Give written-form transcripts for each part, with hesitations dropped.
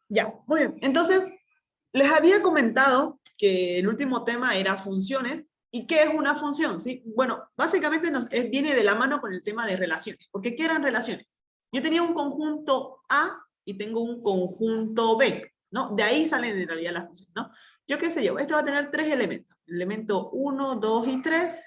Ya, muy bien. Entonces, les había comentado que el último tema era funciones. ¿Y qué es una función? ¿Sí? Bueno, básicamente viene de la mano con el tema de relaciones. Porque ¿qué eran relaciones? Yo tenía un conjunto A y tengo un conjunto B, ¿no? De ahí salen en realidad las funciones, ¿no? Yo qué sé yo, esto va a tener tres elementos. El elemento 1, 2 y 3.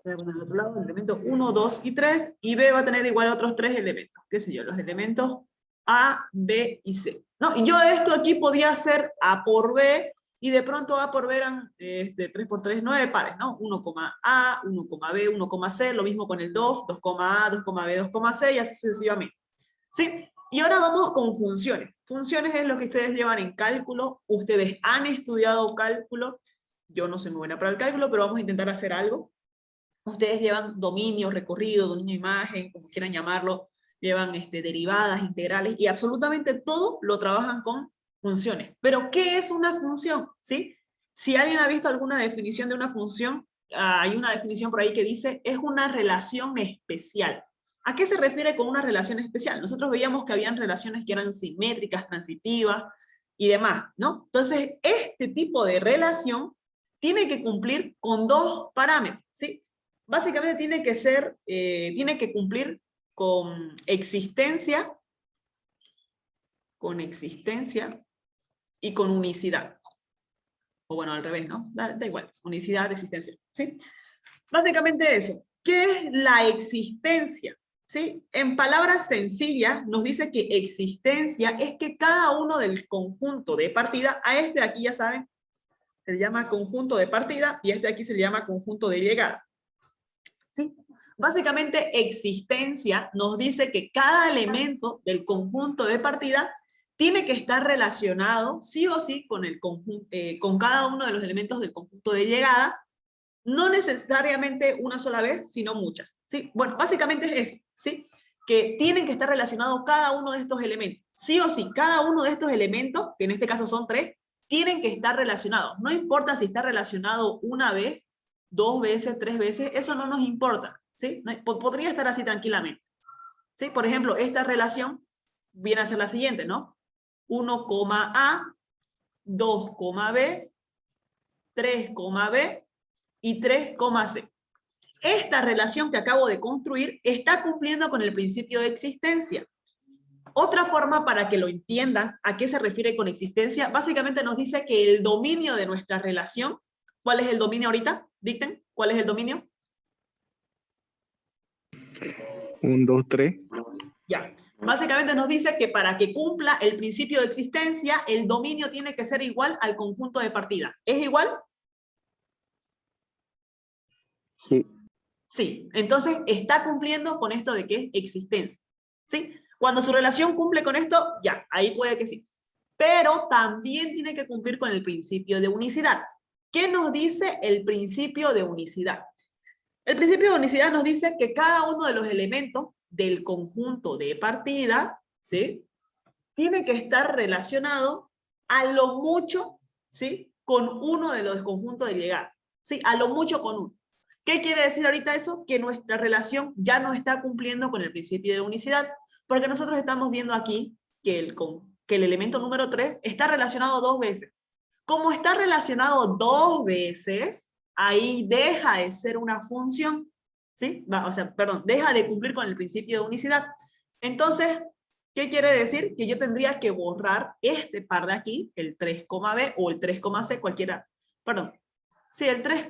Voy a poner al otro lado, el elemento 1, 2 y 3. Y B va a tener igual otros tres elementos. ¿Qué sé yo? Los elementos A, B y C. ¿No? Y yo esto aquí podía hacer A por B, y de pronto A por B eran 3 por 3, 9 pares, ¿no? 1, A, 1, B, 1, C, lo mismo con el 2, 2, A, 2, B, 2, C, y así sucesivamente. ¿Sí? Y ahora vamos con funciones. Funciones es lo que ustedes llevan en cálculo. Ustedes han estudiado cálculo. Yo no soy muy buena para el cálculo, pero vamos a intentar hacer algo. Ustedes llevan dominio, recorrido, dominio imagen, como quieran llamarlo, llevan derivadas, integrales, y absolutamente todo lo trabajan con funciones. Pero, ¿qué es una función? ¿Sí? Si alguien ha visto alguna definición de una función, hay una definición por ahí que dice, es una relación especial. ¿A qué se refiere con una relación especial? Nosotros veíamos que habían relaciones que eran simétricas, transitivas y demás, ¿no? Entonces, este tipo de relación tiene que cumplir con dos parámetros, ¿sí? Básicamente tiene que cumplir con existencia y con unicidad. O bueno, al revés, ¿no? Da igual, unicidad, existencia, ¿sí? Básicamente eso. ¿Qué es la existencia? ¿Sí? En palabras sencillas nos dice que existencia es que cada uno del conjunto de partida, a este de aquí ya saben, se le llama conjunto de partida, y este de aquí se le llama conjunto de llegada. ¿Sí? Básicamente, existencia nos dice que cada elemento del conjunto de partida tiene que estar relacionado, sí o sí, con cada uno de los elementos del conjunto de llegada, no necesariamente una sola vez, sino muchas. ¿Sí? Bueno, básicamente es eso, ¿sí? Que tienen que estar relacionados cada uno de estos elementos. Sí o sí, cada uno de estos elementos, que en este caso son tres, tienen que estar relacionados. No importa si está relacionado una vez, dos veces, tres veces, eso no nos importa. ¿Sí? Podría estar así tranquilamente. ¿Sí? Por ejemplo, esta relación viene a ser la siguiente, ¿no? 1, A, 2, B, 3, B y 3, C. Esta relación que acabo de construir está cumpliendo con el principio de existencia. Otra forma para que lo entiendan a qué se refiere con existencia, básicamente nos dice que el dominio de nuestra relación, ¿cuál es el dominio ahorita? Dicten, ¿cuál es el dominio? 1, 2, 3. Ya. Básicamente nos dice que para que cumpla el principio de existencia, el dominio tiene que ser igual al conjunto de partida. ¿Es igual? Sí. Sí. Entonces está cumpliendo con esto de que es existencia. ¿Sí? Cuando su relación cumple con esto, ya, ahí puede que sí. Pero también tiene que cumplir con el principio de unicidad. ¿Qué nos dice el principio de unicidad? El principio de unicidad nos dice que cada uno de los elementos del conjunto de partida, ¿sí?, tiene que estar relacionado a lo mucho, ¿sí?, con uno de los conjuntos de llegada. ¿Sí? A lo mucho con uno. ¿Qué quiere decir ahorita eso? Que nuestra relación ya no está cumpliendo con el principio de unicidad, porque nosotros estamos viendo aquí que el elemento número 3 está relacionado dos veces. Como está relacionado dos veces, ahí deja de ser una función, ¿sí? O sea, perdón, deja de cumplir con el principio de unicidad. Entonces, ¿qué quiere decir? Que yo tendría que borrar este par de aquí, el 3,b o el 3,c, cualquiera, perdón, sí, el 3,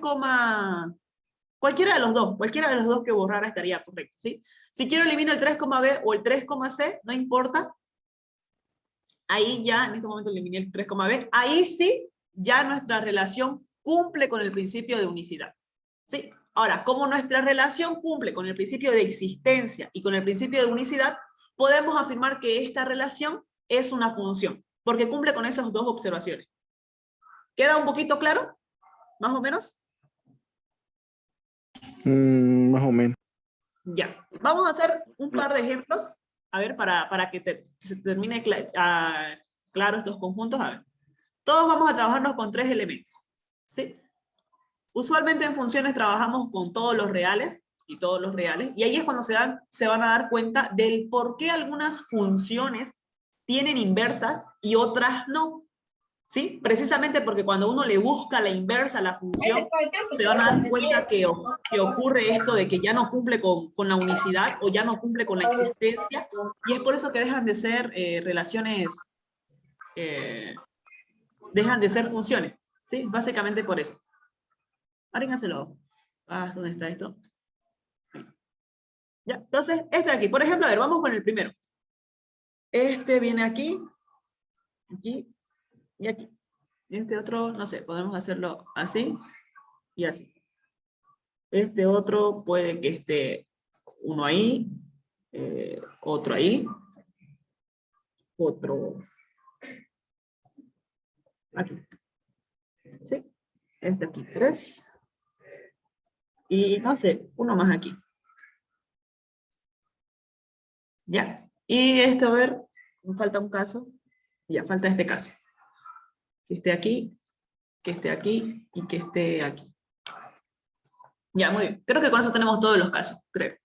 cualquiera de los dos que borrara estaría correcto, ¿sí? Si quiero eliminar el 3,b o el 3,c, no importa. Ahí ya, en este momento eliminé el 3,b, ahí sí, ya nuestra relación cumple con el principio de unicidad. ¿Sí? Ahora, como nuestra relación cumple con el principio de existencia y con el principio de unicidad, podemos afirmar que esta relación es una función, porque cumple con esas dos observaciones. ¿Queda un poquito claro? ¿Más o menos? Más o menos. Ya. Vamos a hacer un par de ejemplos, a ver, para que se termine claro estos conjuntos. A ver. Todos vamos a trabajarnos con tres elementos, ¿sí? Usualmente en funciones trabajamos con todos los reales, y ahí es cuando se van a dar cuenta del por qué algunas funciones tienen inversas y otras no. ¿Sí? Precisamente porque cuando uno le busca la inversa a la función, se van a dar cuenta que ocurre esto de que ya no cumple con la unicidad o ya no cumple con la existencia, y es por eso que dejan de ser relaciones, dejan de ser funciones. ¿Sí? Básicamente por eso. Háganselo. ¿Dónde está esto? Ya, entonces, este de aquí. Por ejemplo, a ver, vamos con el primero. Este viene aquí, aquí y aquí. Este otro, no sé, podemos hacerlo así y así. Este otro puede que esté uno ahí, otro ahí, otro aquí. ¿Sí? Este aquí 3. Y no sé, uno más aquí. Ya. Y este, a ver, me falta un caso. Ya, falta este caso. Que esté aquí, que esté aquí y que esté aquí. Ya, muy bien. Creo que con eso tenemos todos los casos, creo.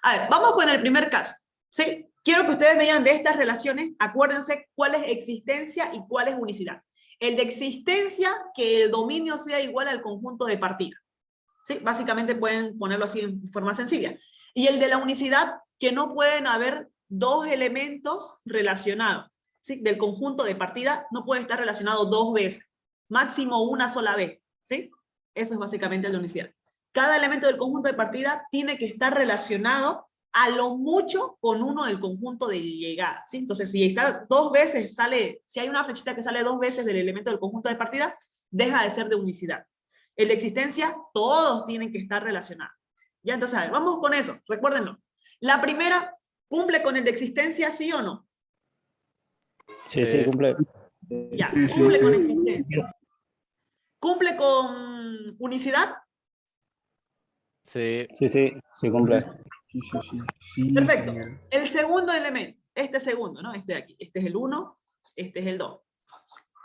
A ver, vamos con el primer caso. ¿Sí? Quiero que ustedes me digan de estas relaciones, acuérdense cuál es existencia y cuál es unicidad. El de existencia, que el dominio sea igual al conjunto de partida. ¿Sí? Básicamente pueden ponerlo así en forma sencilla. Y el de la unicidad, que no pueden haber dos elementos relacionados. ¿Sí? Del conjunto de partida no puede estar relacionado dos veces. Máximo una sola vez. ¿Sí? Eso es básicamente la unicidad. Cada elemento del conjunto de partida tiene que estar relacionado a lo mucho con uno del conjunto de llegada. ¿Sí? Entonces, si está dos veces, si hay una flechita que sale dos veces del elemento del conjunto de partida, deja de ser de unicidad. El de existencia, todos tienen que estar relacionados. Ya, entonces, a ver, vamos con eso, recuérdenlo. La primera, ¿cumple con el de existencia, sí o no? Sí, sí, cumple. Ya, cumple con existencia. ¿Cumple con unicidad? Sí. Sí, sí, sí, cumple. Sí, Perfecto. genial. El segundo elemento, este segundo, ¿no? Este de aquí. Este es el 1, este es el 2,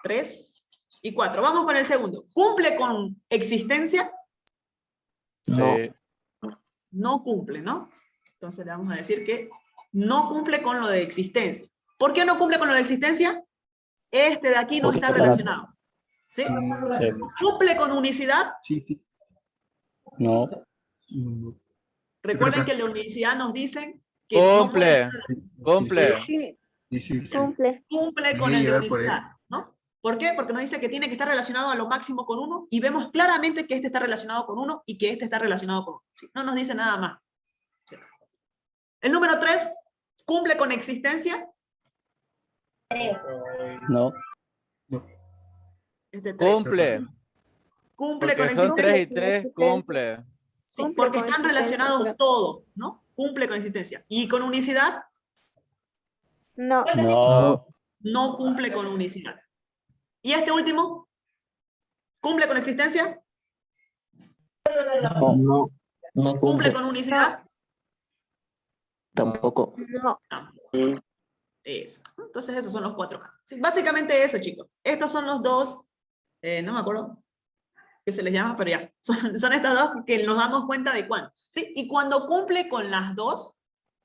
3 y 4. Vamos con el segundo. ¿Cumple con existencia? Sí. No cumple, ¿no? Entonces le vamos a decir que no cumple con lo de existencia. ¿Por qué no cumple con lo de existencia? Este de aquí no está relacionado. ¿Sí? Sí. ¿Cumple con unicidad? Sí, sí. No. Recuerden que la unicidad nos dicen que no puede Cumple. Cumple. Sí, Sí, sí, sí. cumple. cumple con Sí, el de era por unicidad, ¿no? ¿Por qué? Porque nos dice que tiene que estar relacionado a lo máximo con 1 y vemos claramente que este está relacionado con 1 y que este está relacionado con 1. ¿Sí? No nos dice nada más. El número 3, ¿cumple con existencia? No. Este 3. Cumple. ¿Cumple con Porque son existencia? 3 y 3, cumple. Sí, Cumple porque con están existencia, relacionados pero- todos, ¿no? Cumple con existencia. ¿Y con unicidad? No, No. No cumple con unicidad. ¿Y este último? ¿Cumple con existencia? No, no ¿Cumple cumple con unicidad? tampoco. no. Tampoco. Eso. Entonces esos son los 4 casos. Sí, básicamente eso, chicos. Estos son los dos, no me acuerdo qué se les llama, pero ya. Son estas dos que nos damos cuenta de cuándo. ¿Sí? Y cuando cumple con las dos,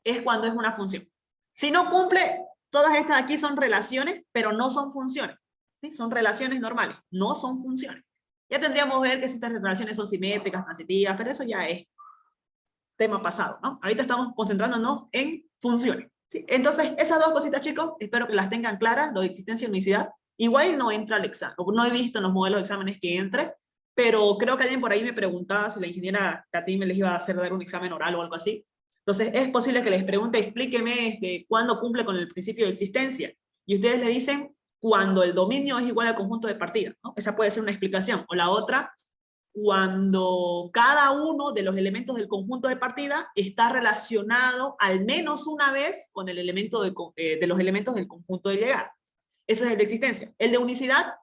es cuando es una función. Si no cumple, todas estas aquí son relaciones, pero no son funciones. ¿Sí? Son relaciones normales, no son funciones. Ya tendríamos que ver que si estas relaciones son simétricas, transitivas, pero eso ya es tema pasado, ¿no? Ahorita estamos concentrándonos en funciones. ¿Sí? Entonces, esas dos cositas, chicos, espero que las tengan claras, lo de existencia y unicidad. Igual no entra al examen, no he visto en los modelos de exámenes que entre, pero creo que alguien por ahí me preguntaba si la ingeniera Katy me les iba a hacer dar un examen oral o algo así. Entonces, es posible que les pregunte, explíqueme cuándo cumple con el principio de existencia. Y ustedes le dicen, cuando el dominio es igual al conjunto de partida, ¿no? Esa puede ser una explicación. O la otra, cuando cada uno de los elementos del conjunto de partida está relacionado al menos una vez con el elemento de los elementos del conjunto de llegada. Eso es el de existencia. El de unicidad,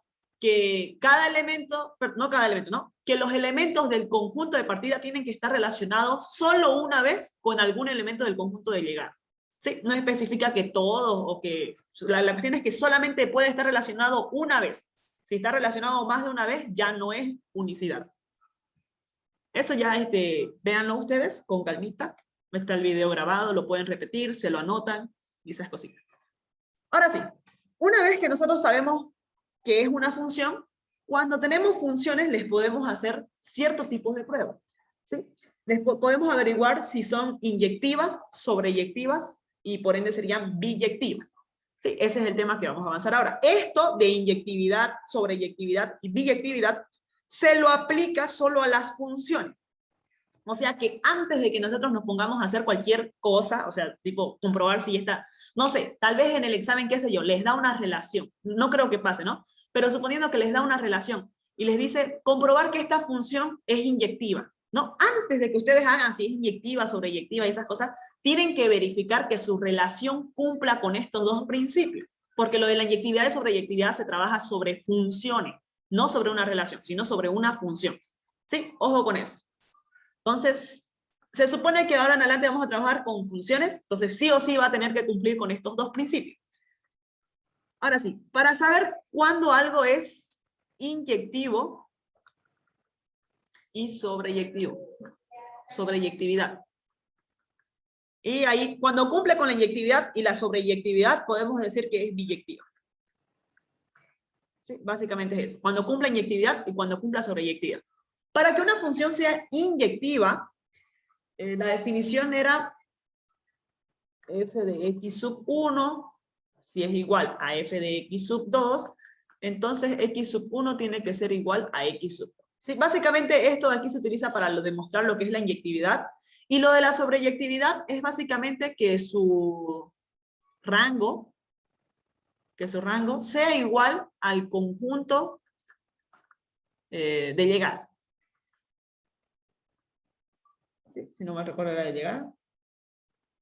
que cada elemento, no cada elemento, ¿no? Que los elementos del conjunto de partida tienen que estar relacionados solo una vez con algún elemento del conjunto de llegada. ¿Sí? No especifica que todos, o que la cuestión es que solamente puede estar relacionado una vez. Si está relacionado más de una vez, ya no es unicidad. Eso ya, véanlo ustedes con calmita. Está el video grabado, lo pueden repetir, se lo anotan y esas cositas. Ahora sí, una vez que nosotros sabemos qué es una función, cuando tenemos funciones les podemos hacer ciertos tipos de pruebas, ¿sí? Podemos averiguar si son inyectivas, sobreyectivas y por ende serían biyectivas. Sí, ese es el tema que vamos a avanzar ahora. Esto de inyectividad, sobreyectividad y biyectividad se lo aplica solo a las funciones. O sea que antes de que nosotros nos pongamos a hacer cualquier cosa, o sea, tipo comprobar si está, no sé, tal vez en el examen, qué sé yo, les da una relación. No creo que pase, ¿no? Pero suponiendo que les da una relación y les dice comprobar que esta función es inyectiva, ¿no? Antes de que ustedes hagan si es inyectiva, sobreyectiva y esas cosas, tienen que verificar que su relación cumpla con estos dos principios. Porque lo de la inyectividad y sobreyectividad se trabaja sobre funciones, no sobre una relación, sino sobre una función. ¿Sí? Ojo con eso. Entonces, se supone que ahora en adelante vamos a trabajar con funciones, entonces sí o sí va a tener que cumplir con estos dos principios. Ahora sí, para saber cuándo algo es inyectivo y sobreyectivo, sobreyectividad. Y ahí, cuando cumple con la inyectividad y la sobreyectividad, podemos decir que es biyectiva. Sí, básicamente es eso. Cuando cumpla inyectividad y cuando cumpla sobreyectividad. Para que una función sea inyectiva, la definición era f de x sub 1, si es igual a f de x sub 2, entonces x sub 1 tiene que ser igual a x sub 2. Sí, básicamente esto de aquí se utiliza para demostrar lo que es la inyectividad, y lo de la sobreyectividad es básicamente que su rango sea igual al conjunto de llegada. Sí, si no me recuerdo era de llegada.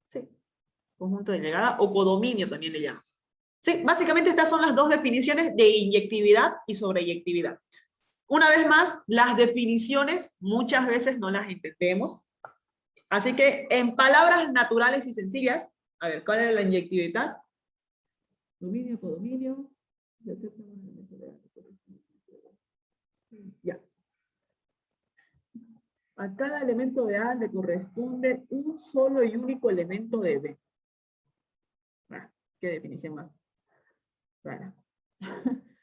Sí, conjunto de llegada o codominio también le llaman. Sí, básicamente estas son las dos definiciones de inyectividad y sobreyectividad. Una vez más, las definiciones muchas veces no las entendemos. Así que en palabras naturales y sencillas, a ver, ¿cuál es la inyectividad? Dominio, codominio. Ya. A cada elemento de A le corresponde un solo y único elemento de B. Bueno, ¿qué definición más? Bueno.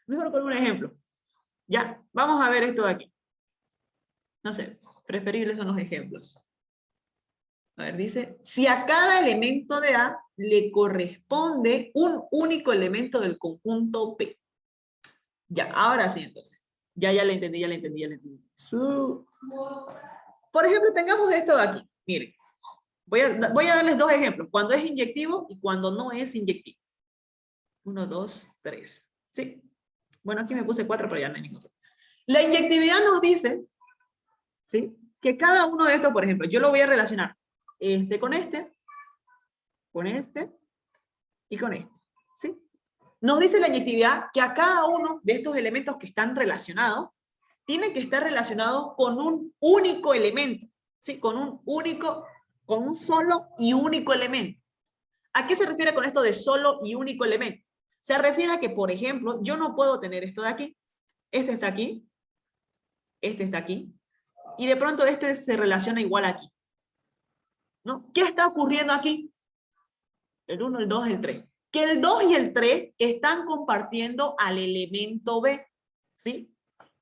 Mejor con un ejemplo. Ya, vamos a ver esto de aquí. No sé, preferibles son los ejemplos. A ver, dice, si a cada elemento de A le corresponde un único elemento del conjunto P. Ya, ahora sí entonces. Ya le entendí. Por ejemplo, tengamos esto de aquí. Miren, voy a darles dos ejemplos. Cuando es inyectivo y cuando no es inyectivo. 1, 2, 3. ¿Sí? Bueno, aquí me puse 4, pero ya no hay ningún. La inyectividad nos dice, ¿sí?, que cada uno de estos, por ejemplo, yo lo voy a relacionar con este y con este. ¿Sí? Nos dice la inyectividad que a cada uno de estos elementos que están relacionados, tiene que estar relacionado con un único elemento. ¿Sí? Con un solo y único elemento. ¿A qué se refiere con esto de solo y único elemento? Se refiere a que, por ejemplo, yo no puedo tener esto de aquí. Este está aquí. Este está aquí. Y de pronto este se relaciona igual aquí. ¿No? ¿Qué está ocurriendo aquí? El 1, el 2, el 3. Que el 2 y el 3 están compartiendo al elemento B. ¿Sí?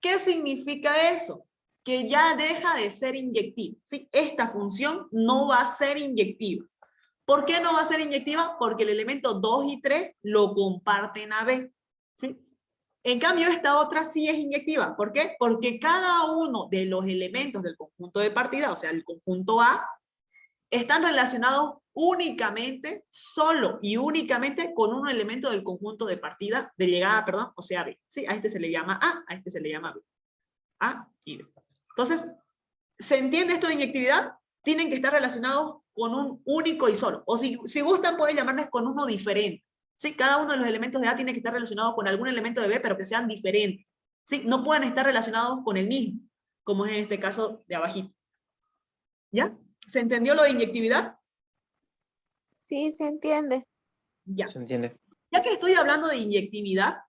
¿Qué significa eso? Que ya deja de ser inyectiva. ¿Sí? Esta función no va a ser inyectiva. ¿Por qué no va a ser inyectiva? Porque el elemento 2 y 3 lo comparten a B. ¿Sí? En cambio, esta otra sí es inyectiva. ¿Por qué? Porque cada uno de los elementos del conjunto de partida, o sea, el conjunto A, están relacionados únicamente, solo y únicamente con un elemento del conjunto de partida, de llegada, perdón, o sea, B. ¿Sí? A este se le llama A, a este se le llama B. A y B. Entonces, ¿se entiende esto de inyectividad? Tienen que estar relacionados con un único y solo. O si gustan, pueden llamarles con uno diferente. ¿Sí? Cada uno de los elementos de A tiene que estar relacionado con algún elemento de B, pero que sean diferentes. ¿Sí? No pueden estar relacionados con el mismo, como es en este caso de abajito. ¿Ya? ¿Se entendió lo de inyectividad? Sí, se entiende. Ya. Se entiende. Ya que estoy hablando de inyectividad,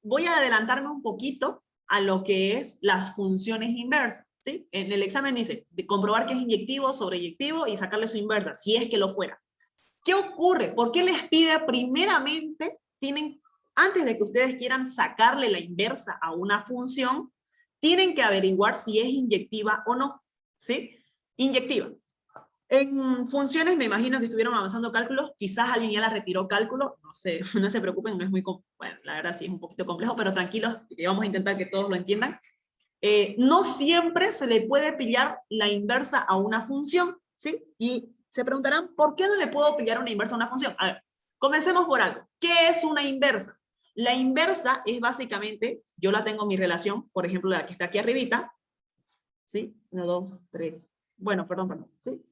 voy a adelantarme un poquito a lo que es las funciones inversas. ¿Sí? En el examen dice, de comprobar que es inyectivo, sobreyectivo y sacarle su inversa, si es que lo fuera. ¿Qué ocurre? ¿Por qué les pide primeramente, tienen antes de que ustedes quieran sacarle la inversa a una función, tienen que averiguar si es inyectiva o no, ¿sí? Inyectiva. En funciones me imagino que estuvieron avanzando cálculos, quizás alguien ya la retiró cálculo, no sé, no se preocupen, no es muy, bueno, la verdad sí es un poquito complejo, pero tranquilos, que vamos a intentar que todos lo entiendan. No siempre se le puede pillar la inversa a una función, ¿sí? Y se preguntarán, ¿por qué no le puedo pillar una inversa a una función? A ver, comencemos por algo. ¿Qué es una inversa? La inversa es básicamente, yo la tengo en mi relación, por ejemplo, la que está aquí arribita, ¿sí? 1, 2, 3. Bueno, perdón, ¿sí?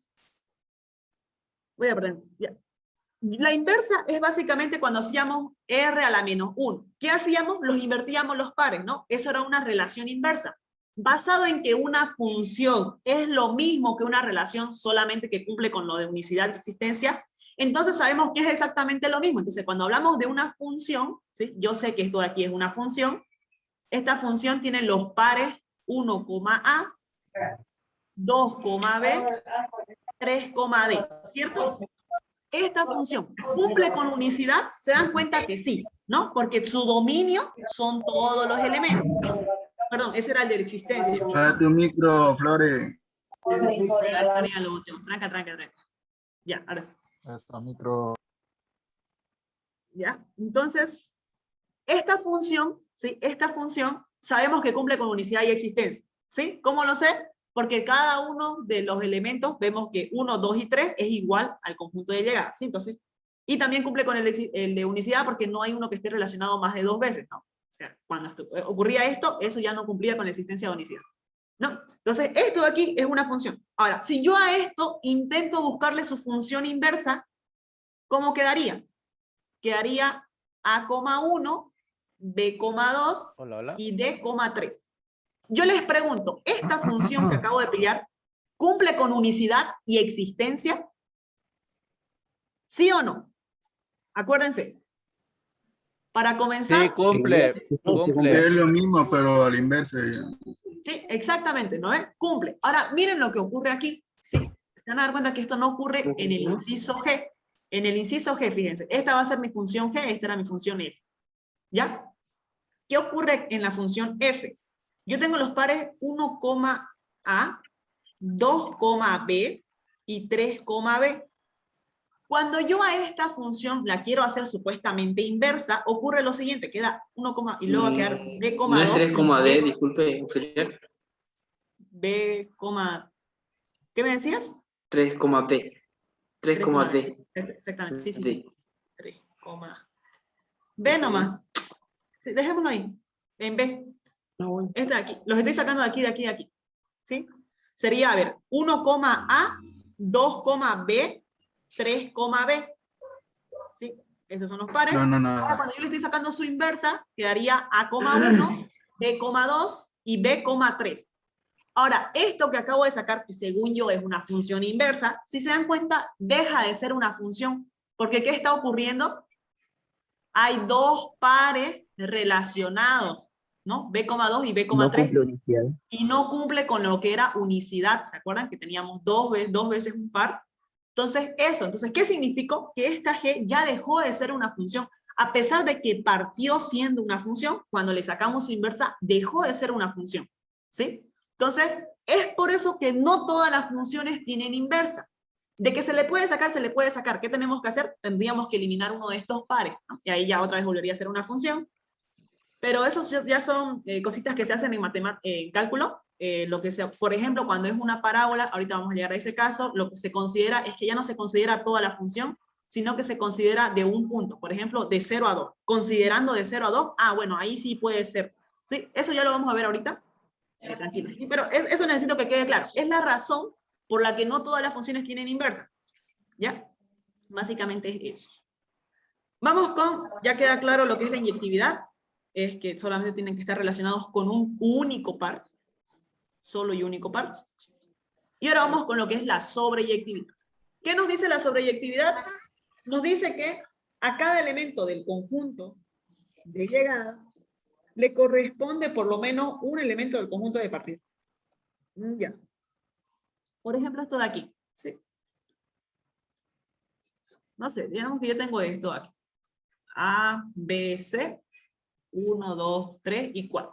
Voy a perder, ya. La inversa es básicamente cuando hacíamos R a la menos 1. ¿Qué hacíamos? Los invertíamos los pares, ¿no? Eso era una relación inversa. Basado en que una función es lo mismo que una relación, solamente que cumple con lo de unicidad de existencia, entonces sabemos que es exactamente lo mismo. Entonces, cuando hablamos de una función, ¿sí? Yo sé que esto de aquí es una función. Esta función tiene los pares 1, A, 2, B, 3, D, ¿cierto? Esta función cumple con unicidad, se dan cuenta que sí, ¿no? Porque su dominio son todos los elementos. Perdón, ese era el de la existencia. Para tu micro, Flores. Tranca. Ya, ahora sí. Esta micro. ¿Ya? Entonces, esta función, ¿sí? Esta función, sabemos que cumple con unicidad y existencia, ¿sí? ¿Cómo lo sé? Porque cada uno de los elementos, vemos que 1, 2 y 3 es igual al conjunto de llegada, ¿sí? Entonces, y también cumple con el de unicidad porque no hay uno que esté relacionado más de 2 veces, ¿no? O sea, cuando ocurría esto, eso ya no cumplía con la existencia de unicidad, ¿no? Entonces, esto de aquí es una función. Ahora, si yo a esto intento buscarle su función inversa, ¿cómo quedaría? Quedaría A,1, B,2 Hola, hola. y D,3. Yo les pregunto, ¿esta función que acabo de pillar cumple con unicidad y existencia? ¿Sí o no? Acuérdense. Para comenzar, Sí, cumple, Es cumple. lo mismo, pero a la inversa. sí, exactamente, ¿no es? Cumple. Ahora, miren lo que ocurre aquí, ¿sí? Se van a dar cuenta que esto no ocurre en el inciso G. En el inciso G, fíjense, esta va a ser mi función G, esta era mi función F. ¿Ya? ¿Qué ocurre en la función F? Yo tengo los pares 1, A, 2, B y 3, B. Cuando yo a esta función la quiero hacer supuestamente inversa, ocurre lo siguiente, queda 1, y luego va a quedar B, No es 3, 2, D, disculpe, inferior. B, ¿qué me decías? 3, D. 3, 3, D. exactamente, sí. D. 3, B nomás. Sí, dejémoslo ahí, en B. Este de aquí, los estoy sacando de aquí, de aquí. ¿Sí? Sería, a ver, 1, A, 2, B, 3, B. ¿Sí? Esos son los pares. No. Ahora, cuando yo le estoy sacando su inversa, quedaría A,1, B,2 y B,3. Ahora, esto que acabo de sacar, que según yo es una función inversa, si se dan cuenta, deja de ser una función. Porque ¿qué está ocurriendo? Hay dos pares relacionados, ¿no? B,2 y B,3. No cumple unicidad. Y no cumple con lo que era unicidad. ¿Se acuerdan que teníamos dos veces un par? Entonces, eso. Entonces, ¿qué significó? Que esta G ya dejó de ser una función. A pesar de que partió siendo una función, cuando le sacamos su inversa, dejó de ser una función. ¿Sí? Entonces, es por eso que no todas las funciones tienen inversa. De que se le puede sacar, se le puede sacar. ¿Qué tenemos que hacer? Tendríamos que eliminar uno de estos pares, ¿no? Y ahí ya otra vez volvería a ser una función. Pero eso ya son cositas que se hacen en cálculo. Lo que sea, por ejemplo, cuando es una parábola, ahorita vamos a llegar a ese caso, lo que se considera es que ya no se considera toda la función, sino que se considera de un punto. Por ejemplo, de 0 a 2. Considerando de 0 a 2, bueno, ahí sí puede ser. ¿Sí? Eso ya lo vamos a ver ahorita. Tranquilo. ¿Sí? Pero eso necesito que quede claro. Es la razón por la que no todas las funciones tienen inversa. ¿Ya? Básicamente es eso. Vamos con, ya queda claro lo que es la inyectividad. Es que solamente tienen que estar relacionados con un único par, solo y único par. Y ahora vamos con lo que es la sobreyectividad. ¿Qué nos dice la sobreyectividad? Nos dice que a cada elemento del conjunto de llegada le corresponde por lo menos un elemento del conjunto de partida. Ya. Por ejemplo, esto de aquí. ¿Sí? No sé, digamos que yo tengo esto aquí. A, B, C, 1, 2, 3 y 4.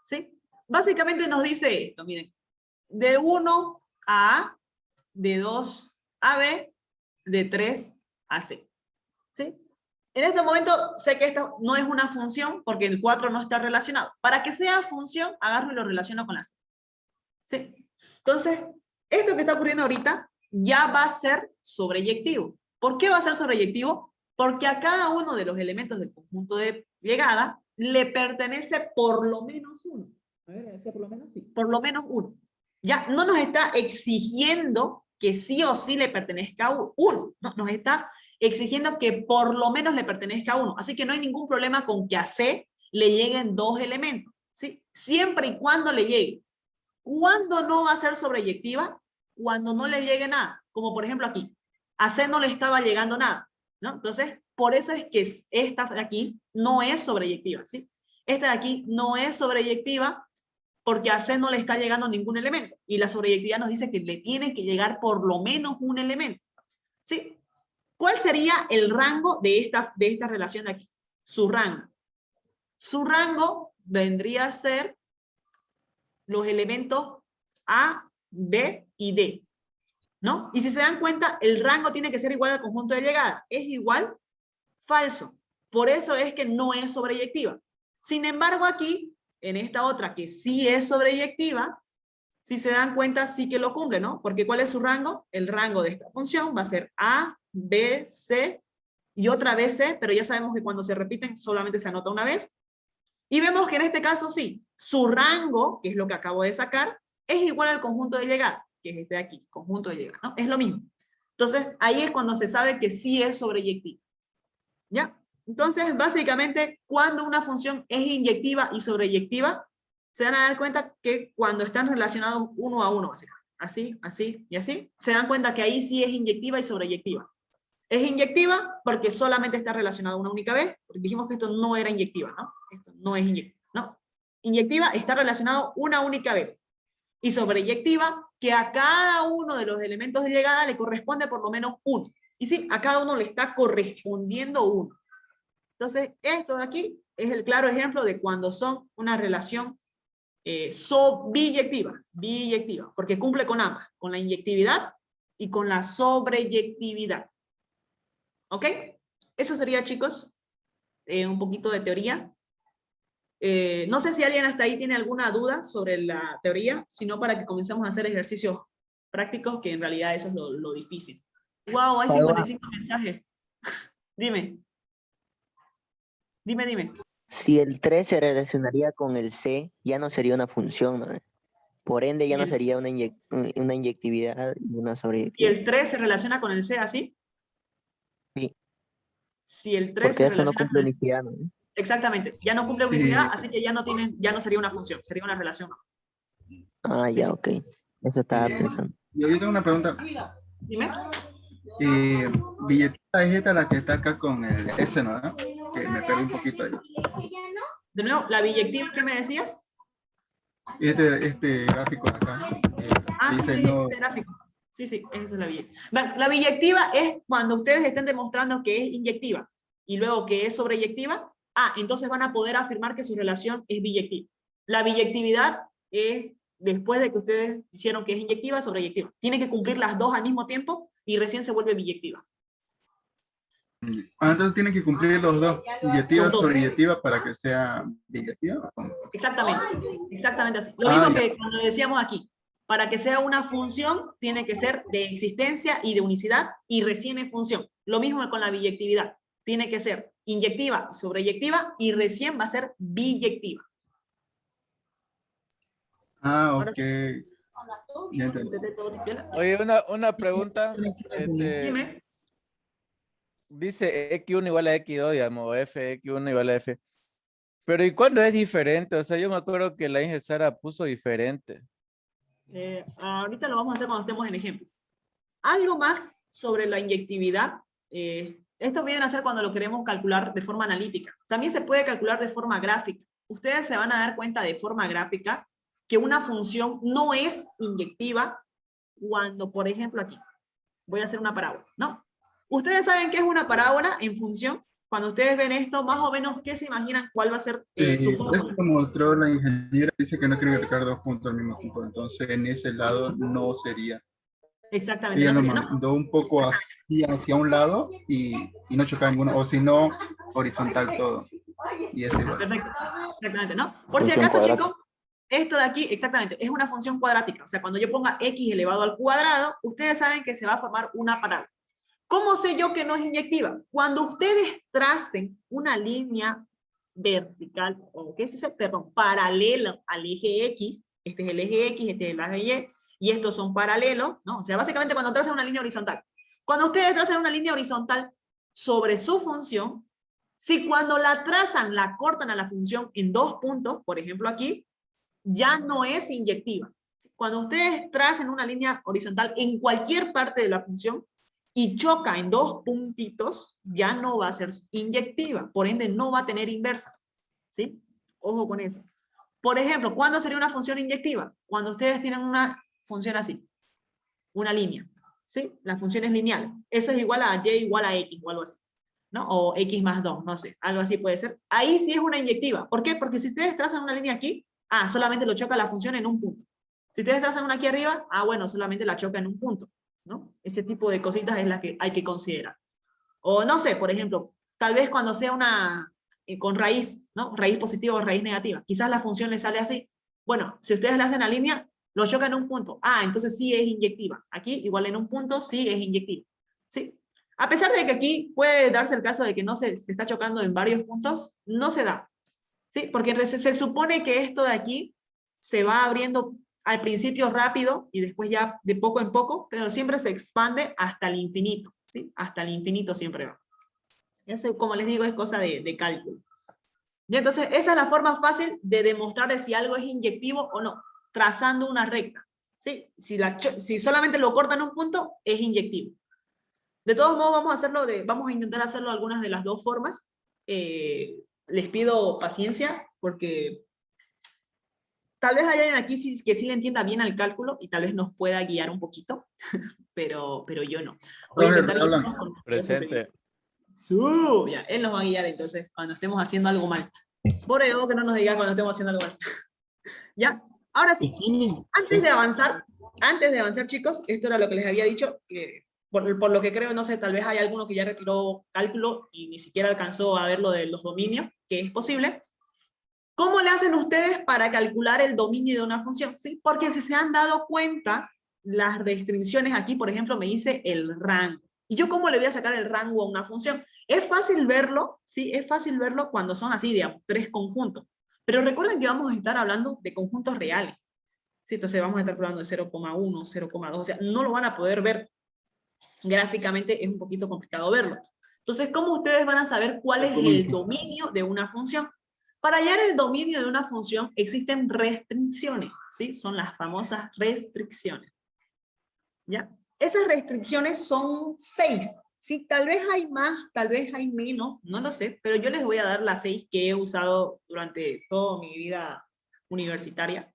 ¿Sí? Básicamente nos dice esto, miren, de 1 a A, de 2 a B, de 3 a C. ¿Sí? En este momento sé que esto no es una función porque el 4 no está relacionado. Para que sea función, agarro y lo relaciono con la C. ¿Sí? Entonces, esto que está ocurriendo ahorita ya va a ser sobreyectivo. ¿Por qué va a ser sobreyectivo? Porque a cada uno de los elementos del conjunto de llegada le pertenece por lo menos uno. A ver, ¿decía por lo menos? Sí, por lo menos uno. Ya no nos está exigiendo que sí o sí le pertenezca a uno. No, nos está exigiendo que por lo menos le pertenezca a uno. Así que no hay ningún problema con que a C le lleguen 2 elementos. ¿Sí? Siempre y cuando le llegue. ¿Cuándo no va a ser sobreyectiva? Cuando no le llegue nada. Como por ejemplo aquí. A C no le estaba llegando nada, ¿no? Entonces, por eso es que esta de aquí no es sobreyectiva, ¿sí? Esta de aquí no es sobreyectiva porque a C no le está llegando ningún elemento. Y la sobreyectividad nos dice que le tiene que llegar por lo menos un elemento, ¿sí? ¿Cuál sería el rango de esta relación de aquí? Su rango. Su rango vendría a ser los elementos A, B y D, ¿no? Y si se dan cuenta, el rango tiene que ser igual al conjunto de llegada. ¿Es igual? Falso. Por eso es que no es sobreyectiva. Sin embargo, aquí, en esta otra que sí es sobreyectiva, si se dan cuenta, sí que lo cumple, ¿no? Porque ¿cuál es su rango? El rango de esta función va a ser A, B, C y otra vez C, pero ya sabemos que cuando se repiten solamente se anota una vez. Y vemos que en este caso sí, su rango, que es lo que acabo de sacar, es igual al conjunto de llegada, que es este de aquí, conjunto de llegada, ¿no? Es lo mismo. Entonces, ahí es cuando se sabe que sí es sobreyectiva. ¿Ya? Entonces, básicamente, cuando una función es inyectiva y sobreyectiva, se van a dar cuenta que cuando están relacionados uno a uno, básicamente, así, así y así, se dan cuenta que ahí sí es inyectiva y sobreyectiva. Es inyectiva porque solamente está relacionada una única vez, porque dijimos que esto no era inyectiva, ¿no? Esto no es inyectiva, ¿no? Inyectiva está relacionado una única vez. Y sobreyectiva, que a cada uno de los elementos de llegada le corresponde por lo menos uno. Y sí, a cada uno le está correspondiendo uno. Entonces, esto de aquí es el claro ejemplo de cuando son una relación biyectiva, porque cumple con ambas, con la inyectividad y con la sobreyectividad. ¿Ok? Eso sería, chicos, un poquito de teoría. No sé si alguien hasta ahí tiene alguna duda sobre la teoría, sino para que comencemos a hacer ejercicios prácticos, que en realidad eso es lo difícil. ¡Wow! Hay 55 mensajes. Dime. Dime. Si el 3 se relacionaría con el C, ya no sería una función, ¿no? Por ende, ya no sería una inyectividad y una ¿Y sobreyectividad. el 3 se relaciona con el C así? Sí. Si el 3 Porque se eso no relaciona cumple con el... unicidad, ¿no? Exactamente. Ya no cumple Sí. unicidad, así que ya no sería una función, sería una relación. Ah, Sí, ya, sí. ok. Eso estaba pensando. Yo tengo una pregunta. Dime. Billetera es esta la que está acá con el S, ¿no? Que me perdí un poquito ahí. De nuevo, ¿la biyectiva qué me decías? Este gráfico de acá. Dice Sí, no. este gráfico. Sí, esa es la biyectiva. Bueno, la biyectiva es cuando ustedes estén demostrando que es inyectiva y luego que es sobreyectiva. Entonces van a poder afirmar que su relación es biyectiva. La biyectividad es después de que ustedes hicieron que es inyectiva, sobreyectiva. Tienen que cumplir las dos al mismo tiempo y recién se vuelve biyectiva. Entonces tienen que cumplir los dos, inyectiva, Los dos. sobreyectiva, para que sea biyectiva. Exactamente así. Lo mismo que cuando decíamos aquí. Para que sea una función, tiene que ser de existencia y de unicidad, y recién es función. Lo mismo con la biyectividad. Tiene que ser inyectiva y sobreyectiva, y recién va a ser biyectiva. Ok. Ya entendí. Oye, una pregunta. Dime. Dice X1 igual a X2, digamos, X1 igual a F. Pero ¿y cuándo es diferente? O sea, yo me acuerdo que la Inge Sara puso diferente. Ahorita lo vamos a hacer cuando estemos en ejemplo. Algo más sobre la inyectividad. Esto viene a ser cuando lo queremos calcular de forma analítica. También se puede calcular de forma gráfica. Ustedes se van a dar cuenta de forma gráfica que una función no es inyectiva cuando, por ejemplo, aquí, voy a hacer una parábola, ¿no? Ustedes saben qué es una parábola en función. Cuando ustedes ven esto, más o menos, ¿qué se imaginan cuál va a ser su fórmula? Esto mostró la ingeniera, dice que no quiere tocar 2 puntos al mismo tiempo, entonces en ese lado no sería. Exactamente, Ella no lo sería, ¿no? mandó un poco hacia un lado y no chocaba ninguno, o si no, horizontal todo. Y ese igual. Perfecto, exactamente, ¿no? Por si Función acaso, cuadrática. chicos, esto de aquí, exactamente, es una función cuadrática. O sea, cuando yo ponga x elevado al cuadrado, ustedes saben que se va a formar una parábola. ¿Cómo sé yo que no es inyectiva? Cuando ustedes tracen una línea vertical, o qué se dice, perdón, paralela al eje X, este es el eje X, este es el eje Y estos son paralelos, ¿no? O sea, básicamente cuando trazan una línea horizontal. Cuando ustedes trazan una línea horizontal sobre su función, si cuando la trazan, la cortan a la función en 2 puntos, por ejemplo aquí, ya no es inyectiva. Cuando ustedes tracen una línea horizontal en cualquier parte de la función y choca en 2 puntitos, ya no va a ser inyectiva, por ende no va a tener inversa. ¿Sí? Ojo con eso. Por ejemplo, ¿cuándo sería una función inyectiva? Cuando ustedes tienen una función así, una línea. ¿Sí? La función es lineal. Eso es igual a y igual a x o algo así, ¿no? O x más 2, no sé, algo así puede ser. Ahí sí es una inyectiva. ¿Por qué? Porque si ustedes trazan una línea aquí, solamente lo choca la función en un punto. Si ustedes trazan una aquí arriba, bueno, solamente la choca en un punto, ¿no? Ese tipo de cositas es las que hay que considerar. O no sé, por ejemplo, tal vez cuando sea una con raíz, ¿no? Raíz positiva o raíz negativa. Quizás la función le sale así. Bueno, si ustedes la hacen a línea, lo choca en un punto. Entonces sí es inyectiva. Aquí, igual en un punto, sí es inyectiva. ¿Sí? A pesar de que aquí puede darse el caso de que no se está chocando en varios puntos, no se da. ¿Sí? Porque se supone que esto de aquí se va abriendo al principio rápido y después ya de poco en poco, pero siempre se expande hasta el infinito. ¿Sí? Hasta el infinito siempre va. Eso, como les digo, es cosa de cálculo. Y entonces, esa es la forma fácil de demostrar de si algo es inyectivo o no, trazando una recta. ¿Sí? Si solamente lo cortan un punto, es inyectivo. De todos modos, vamos a intentar hacerlo algunas de las dos formas. Les pido paciencia, porque tal vez hay alguien aquí que sí le entienda bien al cálculo y tal vez nos pueda guiar un poquito, pero yo no. Voy a Roger, intentar hablan. guiarnos con los Presente. Ya, él nos va a guiar entonces cuando estemos haciendo algo mal. Por eso que no nos diga cuando estemos haciendo algo mal. ¿Ya? Ahora sí, antes de avanzar, chicos, esto era lo que les había dicho, que por lo que creo, no sé, tal vez hay alguno que ya retiró cálculo y ni siquiera alcanzó a ver lo de los dominios, que es posible. ¿Cómo le hacen ustedes para calcular el dominio de una función? ¿Sí? Porque si se han dado cuenta, las restricciones aquí, por ejemplo, me dice el rango. ¿Y yo cómo le voy a sacar el rango a una función? Es fácil verlo, ¿sí? Es fácil verlo cuando son así, digamos, 3 conjuntos. Pero recuerden que vamos a estar hablando de conjuntos reales. ¿Sí? Entonces vamos a estar hablando de 0,1, 0,2, o sea, no lo van a poder ver gráficamente, es un poquito complicado verlo. Entonces, ¿cómo ustedes van a saber cuál es el dominio de una función? Para hallar el dominio de una función existen restricciones, ¿sí? Son las famosas restricciones. ¿Ya? Esas restricciones son 6. ¿Sí? Tal vez hay más, tal vez hay menos, no lo sé, pero yo les voy a dar las 6 que he usado durante toda mi vida universitaria.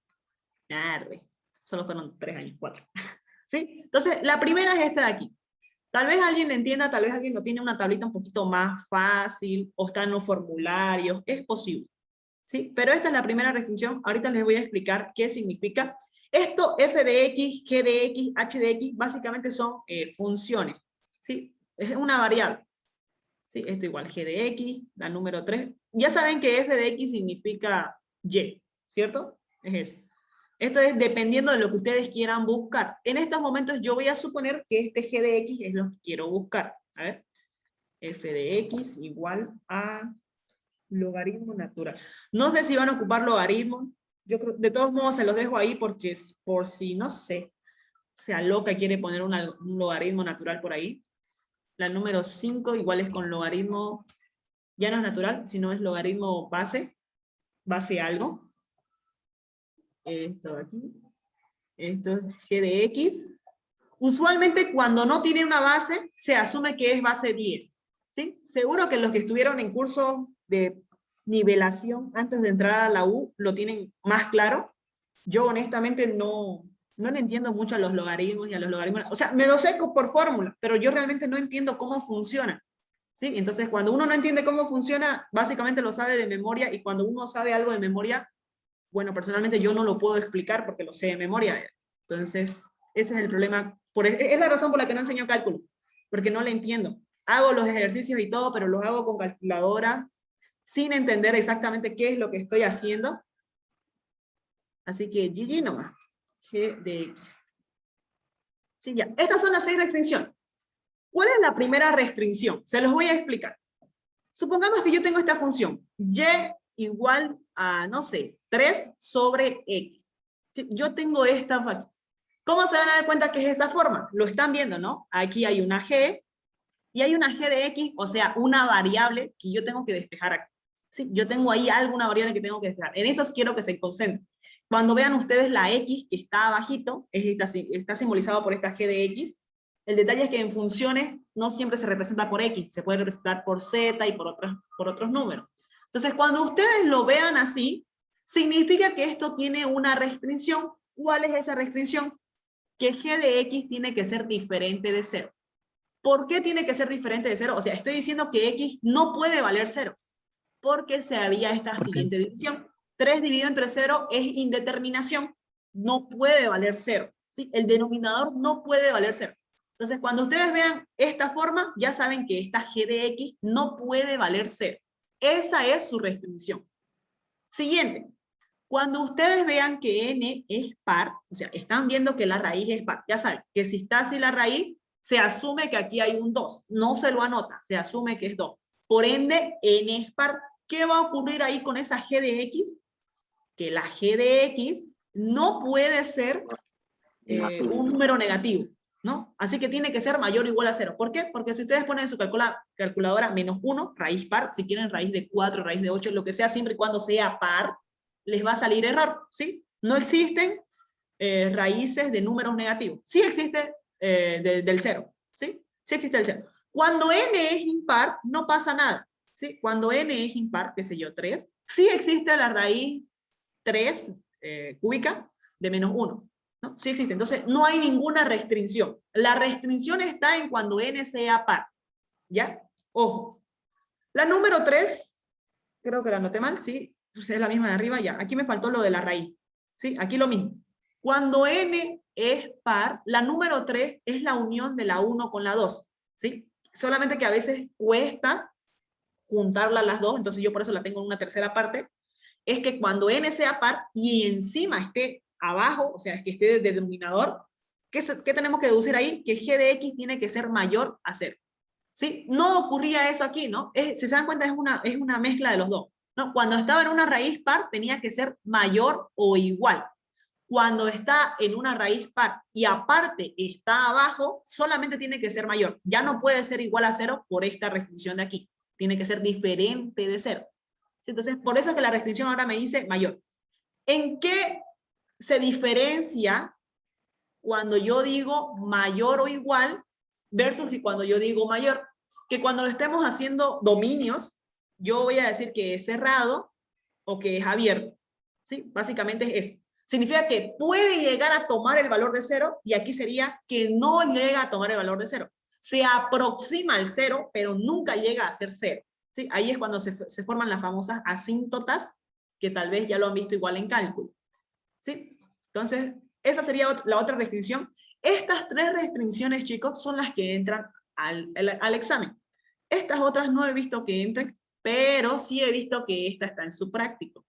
Solo fueron 3 años, 4. ¿Sí? Entonces, la primera es esta de aquí. Tal vez alguien le entienda, tal vez alguien no tiene una tablita un poquito más fácil, o está en los formularios, es posible. ¿Sí? Pero esta es la primera restricción. Ahorita les voy a explicar qué significa. Esto, f de x, g de x, h de x, básicamente son funciones. ¿Sí? Es una variable. ¿Sí? Esto igual, g de x, la número 3. Ya saben que f de x significa y, ¿cierto? Es eso. Esto es dependiendo de lo que ustedes quieran buscar. En estos momentos yo voy a suponer que este g de x es lo que quiero buscar. A ver. F de x igual a logaritmo natural. No sé si van a ocupar logaritmo. Yo creo, de todos modos se los dejo ahí porque por si, no sé, sea loca quiere poner un logaritmo natural por ahí. La número 5 igual es con logaritmo, ya no es natural, sino es logaritmo base algo. Esto de aquí. Esto es g de x. Usualmente cuando no tiene una base, se asume que es base 10. ¿Sí? Seguro que los que estuvieron en cursos de nivelación antes de entrar a la U lo tienen más claro. Yo honestamente no le entiendo mucho a los logaritmos y a los logaritmos. O sea, me lo sé por fórmula, pero yo realmente no entiendo cómo funciona. ¿Sí? Entonces, cuando uno no entiende cómo funciona, básicamente lo sabe de memoria, y cuando uno sabe algo de memoria, bueno, personalmente yo no lo puedo explicar porque lo sé de memoria. Entonces, ese es el problema. Es la razón por la que no enseño cálculo, porque no le entiendo. Hago los ejercicios y todo, pero los hago con calculadora, sin entender exactamente qué es lo que estoy haciendo. Así que GG nomás. G de X. Sí, ya. Estas son las 6 restricciones. ¿Cuál es la primera restricción? Se los voy a explicar. Supongamos que yo tengo esta función, y igual a, no sé, 3 sobre x. ¿Sí? Yo tengo esta función. ¿Cómo se van a dar cuenta que es esa forma? Lo están viendo, ¿no? Aquí hay una g, y hay una g de x, o sea, una variable que yo tengo que despejar aquí. ¿Sí? Yo tengo ahí alguna variable que tengo que despejar. En esto quiero que se concentren. Cuando vean ustedes la x que está abajito, está simbolizado por esta g de x. El detalle es que en funciones no siempre se representa por x, se puede representar por z y por otros números. Entonces, cuando ustedes lo vean así, significa que esto tiene una restricción. ¿Cuál es esa restricción? Que g de x tiene que ser diferente de 0. ¿Por qué tiene que ser diferente de 0? O sea, estoy diciendo que x no puede valer 0, porque se haría esta siguiente división. 3 dividido entre 0 es indeterminación, no puede valer 0. ¿Sí? El denominador no puede valer 0. Entonces, cuando ustedes vean esta forma, ya saben que esta g de x no puede valer 0. Esa es su restricción. Siguiente. Cuando ustedes vean que n es par, o sea, están viendo que la raíz es par, ya saben que si está así la raíz, se asume que aquí hay un 2. No se lo anota, se asume que es 2. Por ende, n es par. ¿Qué va a ocurrir ahí con esa g de x? Que la g de x no puede ser un número negativo, ¿no? Así que tiene que ser mayor o igual a 0. ¿Por qué? Porque si ustedes ponen en su calculadora menos 1, raíz par, si quieren raíz de 4, raíz de 8, lo que sea, siempre y cuando sea par, les va a salir error, ¿sí? No existen raíces de números negativos. Sí existe del 0, ¿sí? Sí existe el 0. Cuando n es impar, no pasa nada, ¿sí? Cuando n es impar, qué sé yo, 3, sí existe la raíz 3 cúbica de menos 1. ¿No? Sí existe. Entonces, no hay ninguna restricción. La restricción está en cuando n sea par. ¿Ya? Ojo. La número 3, creo que la anoté mal, ¿sí? Pues es la misma de arriba, ya. Aquí me faltó lo de la raíz. ¿Sí? Aquí lo mismo. Cuando n es par, la número 3 es la unión de la 1 con la 2. ¿Sí? Solamente que a veces cuesta juntarlas las dos, entonces yo por eso la tengo en una tercera parte. Es que cuando n sea par y encima esté abajo, o sea, es que esté de denominador, ¿qué tenemos que deducir ahí? Que g de x tiene que ser mayor a 0. ¿Sí? No ocurría eso aquí, ¿no? Si se dan cuenta, es una mezcla de los dos, ¿no? Cuando estaba en una raíz par, tenía que ser mayor o igual. Cuando está en una raíz par y aparte está abajo, solamente tiene que ser mayor. Ya no puede ser igual a 0 por esta restricción de aquí. Tiene que ser diferente de 0. Entonces, por eso es que la restricción ahora me dice mayor. ¿En qué se diferencia cuando yo digo mayor o igual versus cuando yo digo mayor? Que cuando estemos haciendo dominios, yo voy a decir que es cerrado o que es abierto. ¿Sí? Básicamente es eso. Significa que puede llegar a tomar el valor de 0 y aquí sería que no llega a tomar el valor de 0. Se aproxima al 0, pero nunca llega a ser 0. ¿Sí? Ahí es cuando se forman las famosas asíntotas, que tal vez ya lo han visto igual en cálculo. ¿Sí? Entonces, esa sería la otra restricción. Estas 3 restricciones, chicos, son las que entran al examen. Estas otras no he visto que entren, pero sí he visto que esta está en su práctico.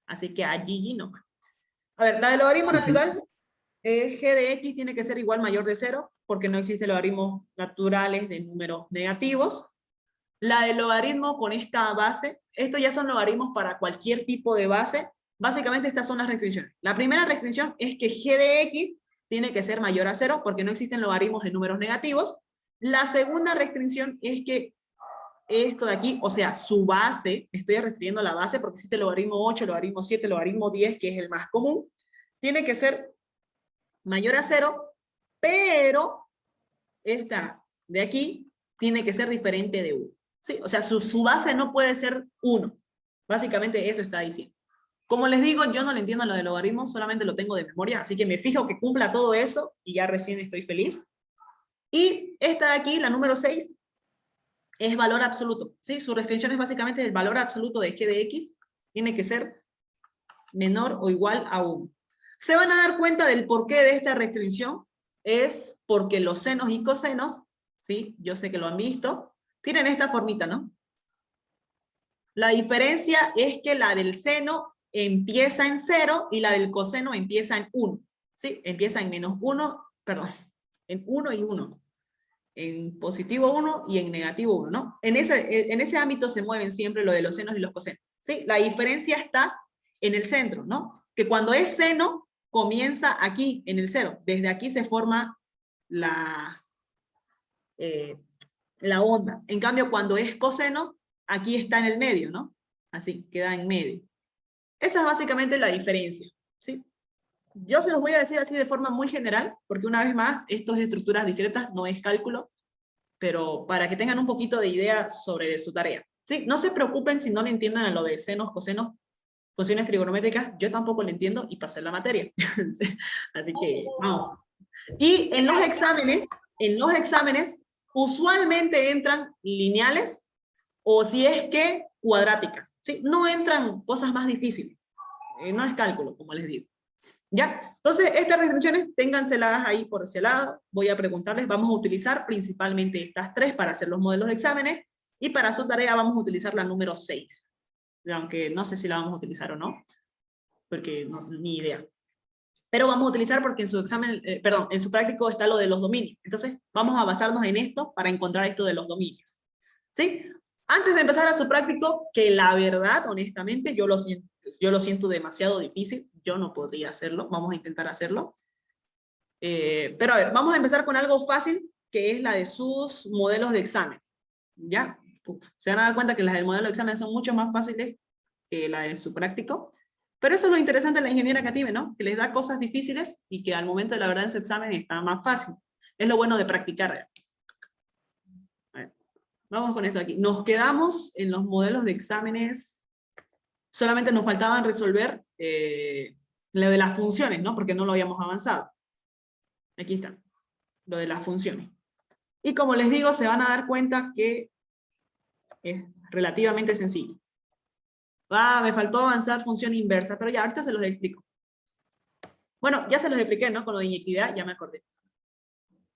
Así que a GG no. A ver, la del logaritmo natural, g de x tiene que ser igual mayor de 0, porque no existen logaritmos naturales de números negativos. La del logaritmo con esta base, estos ya son logaritmos para cualquier tipo de base. Básicamente estas son las restricciones. La primera restricción es que g de x tiene que ser mayor a 0 porque no existen logaritmos de números negativos. La segunda restricción es que esto de aquí, o sea, su base, estoy refiriendo a la base porque existe el logaritmo 8, el logaritmo 7, el logaritmo 10, que es el más común, tiene que ser mayor a 0, pero esta de aquí tiene que ser diferente de 1. ¿Sí? O sea, su base no puede ser 1. Básicamente eso está diciendo. Como les digo, yo no le entiendo lo del logaritmo, solamente lo tengo de memoria, así que me fijo que cumpla todo eso y ya recién estoy feliz. Y esta de aquí, la número 6, es valor absoluto, ¿sí? Su restricción es básicamente el valor absoluto de g de x tiene que ser menor o igual a 1. Se van a dar cuenta del porqué de esta restricción, es porque los senos y cosenos, ¿sí? Yo sé que lo han visto, tienen esta formita, ¿no? La diferencia es que la del seno empieza en 0 y la del coseno empieza en 1, ¿sí? Empieza en menos 1, perdón, en 1 y 1. En positivo 1 y en negativo 1, ¿no? En ese ámbito se mueven siempre lo de los senos y los cosenos, ¿sí? La diferencia está en el centro, ¿no? Que cuando es seno, comienza aquí, en el 0. Desde aquí se forma la onda. En cambio, cuando es coseno, aquí está en el medio, ¿no? Así, queda en medio. Esa es básicamente la diferencia, ¿sí? Yo se los voy a decir así de forma muy general, porque una vez más, esto es estructuras discretas, no es cálculo, pero para que tengan un poquito de idea sobre su tarea. ¿Sí? No se preocupen si no le entienden a lo de senos, cosenos, funciones trigonométricas, yo tampoco le entiendo y pasé la materia. Así que, vamos. Y en los exámenes, usualmente entran lineales, o si es que cuadráticas, ¿sí? No entran cosas más difíciles. No es cálculo, como les digo. ¿Ya? Entonces, estas restricciones, ténganselas ahí por ese lado. Voy a preguntarles, vamos a utilizar principalmente estas 3 para hacer los modelos de exámenes, y para su tarea vamos a utilizar la número 6. Aunque no sé si la vamos a utilizar o no, porque no, ni idea. Pero vamos a utilizar porque en su examen, en su práctico está lo de los dominios. Entonces, vamos a basarnos en esto para encontrar esto de los dominios. ¿Sí? Antes de empezar a su práctico, que la verdad, honestamente, yo lo siento demasiado difícil, yo no podría hacerlo, vamos a intentar hacerlo. Pero a ver, vamos a empezar con algo fácil, que es la de sus modelos de examen. ¿Ya? Se van a dar cuenta que las del modelo de examen son mucho más fáciles que la de su práctico. Pero eso es lo interesante de la ingeniería CATIBE, ¿no? Que les da cosas difíciles y que al momento de la verdad en su examen está más fácil. Es lo bueno de practicar. A ver, vamos con esto aquí. Nos quedamos en los modelos de exámenes. Solamente nos faltaban resolver lo de las funciones, ¿no? Porque no lo habíamos avanzado. Aquí está. Lo de las funciones. Y como les digo, se van a dar cuenta que es relativamente sencillo. Me faltó avanzar función inversa, pero ya, ahorita se los explico. Bueno, ya se los expliqué, ¿no? Con lo de inequidad, ya me acordé.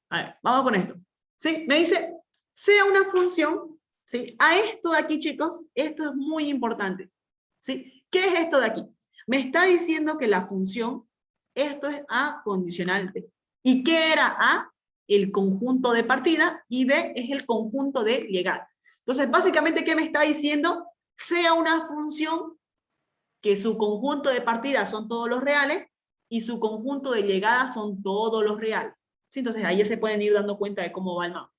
A ver, vamos con esto. ¿Sí? Me dice, sea una función, ¿sí? A esto de aquí, chicos, esto es muy importante. ¿Sí? ¿Qué es esto de aquí? Me está diciendo que la función, esto es A condicional B. ¿Y qué era A? El conjunto de partida, y B es el conjunto de llegada. Entonces, básicamente, ¿qué me está diciendo? Sea una función que su conjunto de partida son todos los reales y su conjunto de llegada son todos los reales. ¿Sí? Entonces ahí ya se pueden ir dando cuenta de cómo va el mapa.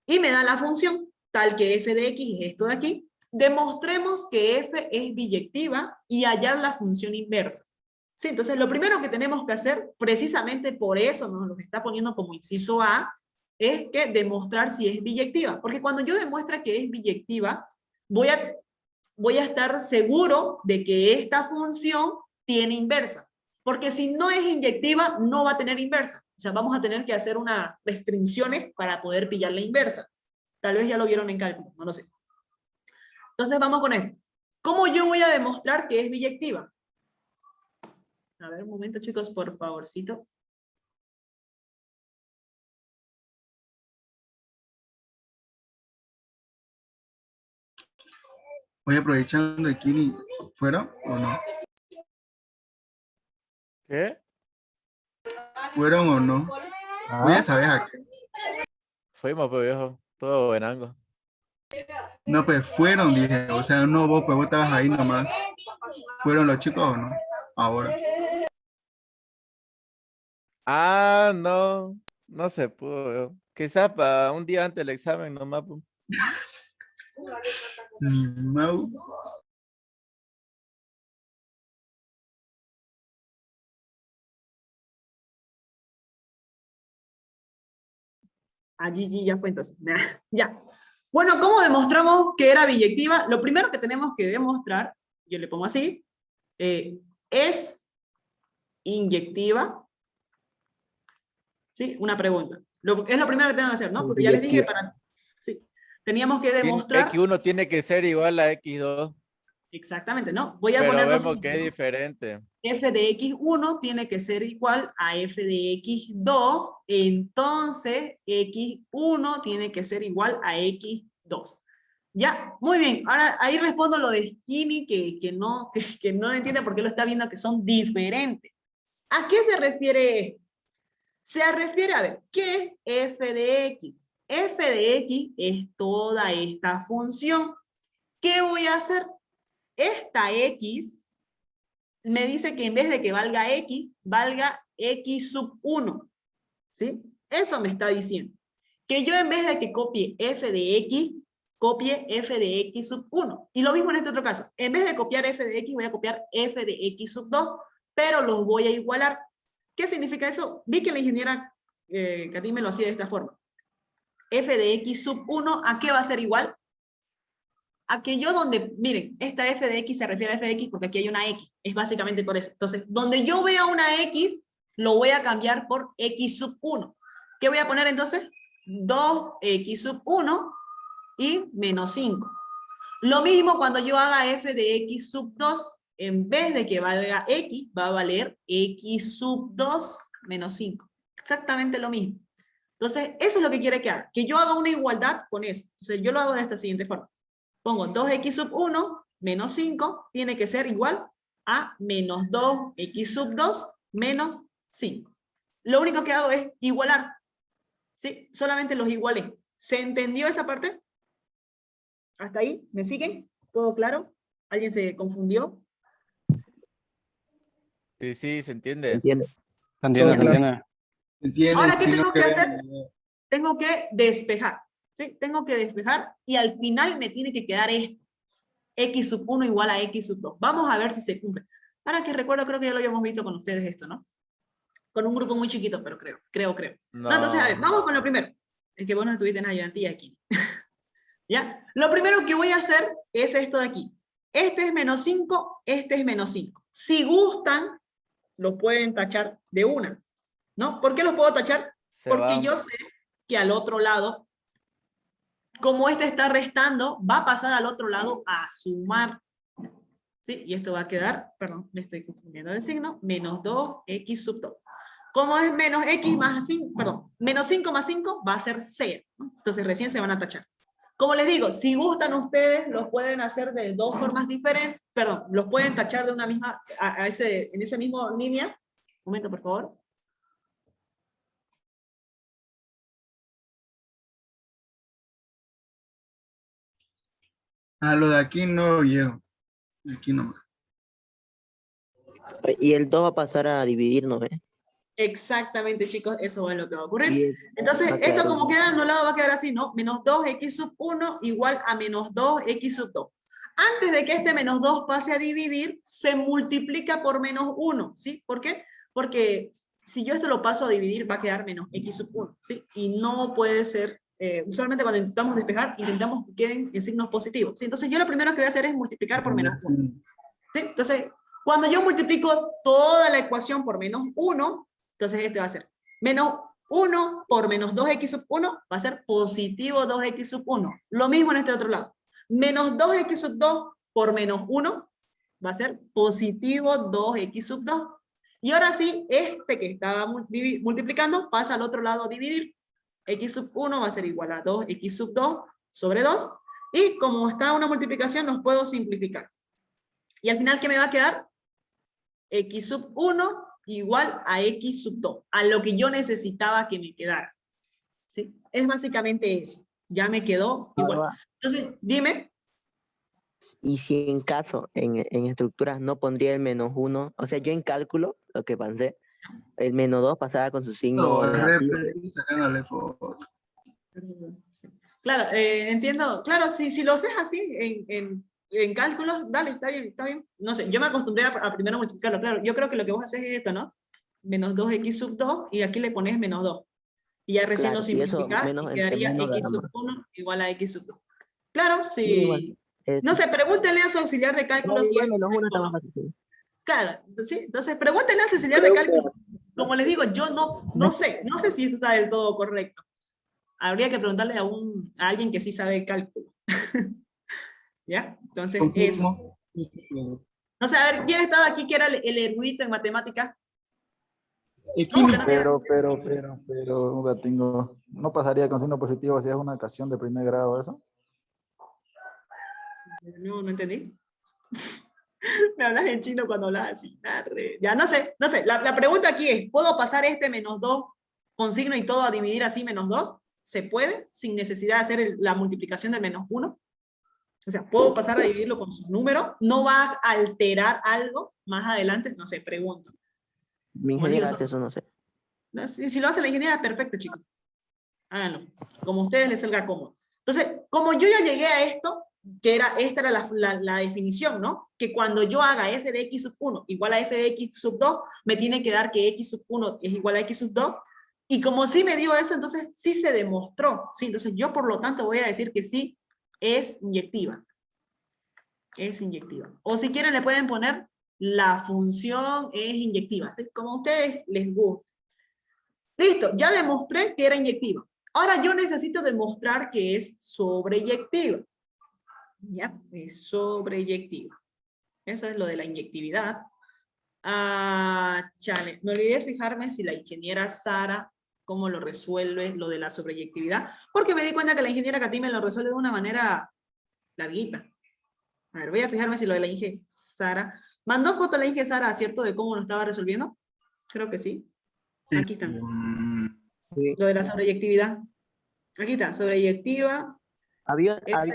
Y me da la función tal que f de x es esto de aquí. Demostremos que f es biyectiva y hallar la función inversa. ¿Sí? Entonces lo primero que tenemos que hacer, precisamente por eso nos lo está poniendo como inciso A, es que demostrar si es biyectiva. Porque cuando yo demuestre que es biyectiva, voy a estar seguro de que esta función tiene inversa. Porque si no es inyectiva, no va a tener inversa. O sea, vamos a tener que hacer unas restricciones para poder pillar la inversa. Tal vez ya lo vieron en cálculo, no lo sé. Entonces vamos con esto. ¿Cómo yo voy a demostrar que es biyectiva? A ver, un momento, chicos, por favorcito. Voy aprovechando el Kini, ¿fueron o no? ¿Qué? ¿Fueron o no? Voy a saber a qué. Fuimos, pues viejo. Todo buenango. No, pues fueron, dije. O sea, no vos, pues vos estabas ahí nomás. ¿Fueron los chicos o no? Ahora. Ah, no. No se pudo, viejo. Quizás para un día antes del examen nomás. Pues. No. Allí ya fue entonces. Ya. Bueno, ¿cómo demostramos que era biyectiva? Lo primero que tenemos que demostrar, yo le pongo así, es inyectiva. ¿Sí? Una pregunta. Es lo primero que tengo que hacer, ¿no? Porque ya les dije Biyectiva. sí. Teníamos que demostrar, X1 tiene que ser igual a X2, exactamente, ¿no? Voy a pero poner lo vemos siguiente, que es ¿no? diferente. F de X1 tiene que ser igual a F de X2, entonces X1 tiene que ser igual a X2. Ya, muy bien. Ahora ahí respondo lo de Skinny que no entiende por qué lo está viendo que son diferentes. ¿A qué se refiere esto? Se refiere a ver, ¿qué es F de X? F de X es toda esta función. ¿Qué voy a hacer? Esta X me dice que en vez de que valga X, valga X sub 1. ¿Sí? Eso me está diciendo. Que yo en vez de que copie F de X, copie F de X sub 1. Y lo mismo en este otro caso. En vez de copiar F de X, voy a copiar F de X sub 2, pero los voy a igualar. ¿Qué significa eso? Vi que la ingeniera Katy me lo hacía de esta forma. F de X sub 1, ¿a qué va a ser igual? A que yo donde, miren, esta F de X se refiere a F de X porque aquí hay una X. Es básicamente por eso. Entonces, donde yo vea una X, lo voy a cambiar por X sub 1. ¿Qué voy a poner entonces? 2X sub 1 y menos 5. Lo mismo cuando yo haga F de X sub 2, en vez de que valga X, va a valer X sub 2 menos 5. Exactamente lo mismo. Entonces, eso es lo que quiere que haga. Que yo haga una igualdad con eso. Entonces, yo lo hago de esta siguiente forma. Pongo 2X sub 1 menos 5 tiene que ser igual a menos 2X sub 2 menos 5. Lo único que hago es igualar. ¿Sí? Solamente los igualé. ¿Se entendió esa parte? ¿Hasta ahí? ¿Me siguen? ¿Todo claro? ¿Alguien se confundió? Sí, sí, se entiende. ¿Entiende? ¿Se entiende? ¿Se entiende? ¿Entiendes? Ahora, ¿qué Sí, tengo no que queda- hacer? Tengo que despejar. ¿Sí? Tengo que despejar y al final me tiene que quedar esto. X sub 1 igual a X sub 2. Vamos a ver si se cumple. Ahora que recuerdo, creo que ya lo habíamos visto con ustedes esto, ¿no? Con un grupo muy chiquito, pero creo. No, entonces, a ver, vamos con lo primero. Es que vos no estuviste en ayudantía aquí. ¿Ya? Lo primero que voy a hacer es esto de aquí. Este es menos 5, este es menos 5. Si gustan, lo pueden tachar de una, ¿no? ¿Por qué los puedo tachar? Se Porque van. yo sé que al otro lado, como este está restando, va a pasar al otro lado a sumar. ¿Sí? Y esto va a quedar, perdón, me estoy confundiendo el signo, menos 2x sub 2. Como es menos x más 5, perdón, menos 5 más 5 va a ser 0, ¿no? Entonces recién se van a tachar. Como les digo, si gustan ustedes, los pueden hacer de dos formas diferentes, perdón, los pueden tachar de una misma, en esa misma línea. Un momento, por favor. Ah, lo de aquí no llego. Aquí nomás. Y el 2 va a pasar a dividirnos, ¿eh? Exactamente, chicos, eso es lo que va a ocurrir. Y Entonces, va a quedar esto como un- queda anulado va a quedar así, ¿no? Menos 2x sub 1 igual a menos 2x sub 2. Antes de que este menos 2 pase a dividir, se multiplica por menos 1, ¿sí? ¿Por qué? Porque si yo esto lo paso a dividir, va a quedar menos x sub 1, ¿sí? Y no puede ser, usualmente cuando intentamos despejar, intentamos que queden en signos positivos, ¿sí? Entonces yo lo primero que voy a hacer es multiplicar por menos 1, ¿sí? Entonces, cuando yo multiplico toda la ecuación por menos 1, entonces este va a ser menos 1 por menos 2x sub 1 va a ser positivo 2x sub 1. Lo mismo en este otro lado. Menos 2x sub 2 por menos 1 va a ser positivo 2x sub 2. Y ahora sí, este que estaba multiplicando pasa al otro lado a dividir. X sub 1 va a ser igual a 2x sub 2 sobre 2. Y como está una multiplicación, los puedo simplificar. Y al final, ¿qué me va a quedar? X sub 1 igual a X sub 2, a lo que yo necesitaba que me quedara. ¿Sí? Es básicamente eso. Ya me quedó igual. Ahora, Entonces, dime. y si en caso, en estructuras no pondría el menos 1, o sea, yo en cálculo, lo que pensé, el menos 2 pasaba con su signo No, negativo. repetir, sacándole foto. Claro, entiendo. Claro, si lo haces así en cálculos, dale, está bien, está bien. No sé, yo me acostumbré a primero multiplicarlo. Claro, yo creo que lo que vos haces es esto, ¿no? Menos 2x sub 2 y aquí le pones menos 2. Y ya recién Claro, lo y eso simplificás menos y entre quedaría menos x da sub más. 1 igual a x sub 2. Claro, Sí, igual. sí. No sé, pregúntenle a su auxiliar de cálculo si Igual es menos 1 está correcto o más no. fácil. Sí. Claro, ¿sí? Entonces pregúntenle a su auxiliar de cálculo. Como les digo, yo no sé si eso está del todo correcto. habría que preguntarle a alguien que sí sabe cálculo. ¿Ya? Entonces, eso. Confirmo. No sé, a ver, ¿quién estaba aquí que era el erudito en matemáticas? Química. No tiene- Pero, Gatingo, ¿no pasaría con signo positivo si es una ocasión de primer grado eso? No entendí. Me hablas en chino cuando hablas así. Arre. Ya, no sé. La pregunta aquí es, ¿puedo pasar este -2 con signo y todo a dividir así -2? ¿Se puede? Sin necesidad de hacer la multiplicación del -1. O sea, ¿puedo pasar a dividirlo con su número? ¿No va a alterar algo más adelante? No sé, pregunto. Mi Como les digo, ingeniera hace eso, no sé. no, si lo hace la ingeniera, perfecto, chicos. Háganlo. Como a ustedes les salga cómodo. Entonces, como yo ya llegué a esto, esta era la definición, ¿no? Que cuando yo haga f de x sub 1 igual a f de x sub 2, me tiene que dar que x sub 1 es igual a x sub 2. Y como sí me dio eso, entonces sí se demostró. ¿Sí? Entonces yo por lo tanto voy a decir que sí es inyectiva. Es inyectiva. O si quieren le pueden poner la función es inyectiva. ¿Sí? Como a ustedes les guste. Listo, ya demostré que era inyectiva. Ahora yo necesito demostrar que es sobreyectiva. ¿Ya? Es sobreyectiva. Eso es lo de la inyectividad. Chale, me olvidé fijarme si la ingeniera Sara, cómo lo resuelve, lo de la sobreyectividad, porque me di cuenta que la ingeniera Katy me lo resuelve de una manera larguita. A ver, voy a fijarme si lo de la ingeniera Sara. ¿Mandó foto la ingeniera Sara, cierto, de cómo lo estaba resolviendo? Creo que sí. Aquí está. Lo de la sobreyectividad. Aquí está, sobreyectiva.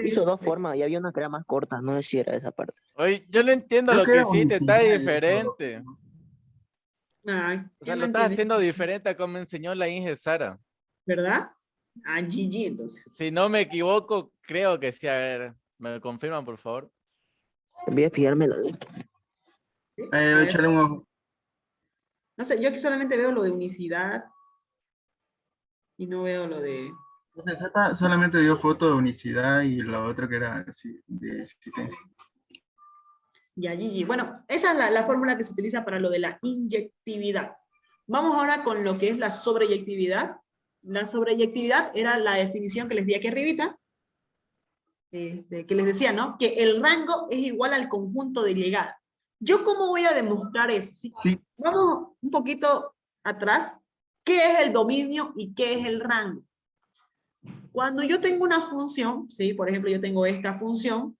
Hizo dos formas y había una que era más corta, no sé si era esa parte. Oye, yo no entiendo Creo lo que que era hiciste, está unicidad, diferente. Ay, O sea, ¿quién lo no estás entiende? haciendo diferente a como enseñó la Inge Sara. ¿Verdad? GG, entonces. Si no me equivoco, creo que sí. A ver, ¿me confirman, por favor? Voy a fijarme la ¿Sí? A ver. Échale un ojo. No sé, yo aquí solamente veo lo de unicidad y no veo lo de... Entonces, esta solamente dio foto de unicidad y la otra que era así, de existencia. Ya, GG. Bueno, esa es la fórmula que se utiliza para lo de la inyectividad. Vamos ahora con lo que es la sobreyectividad. La sobreyectividad era la definición que les di aquí arribita, que les decía, ¿no? Que el rango es igual al conjunto de llegada. ¿Yo cómo voy a demostrar eso? ¿Sí? Sí. Vamos un poquito atrás. ¿Qué es el dominio y qué es el rango? Cuando yo tengo una función, ¿sí? Por ejemplo, yo tengo esta función,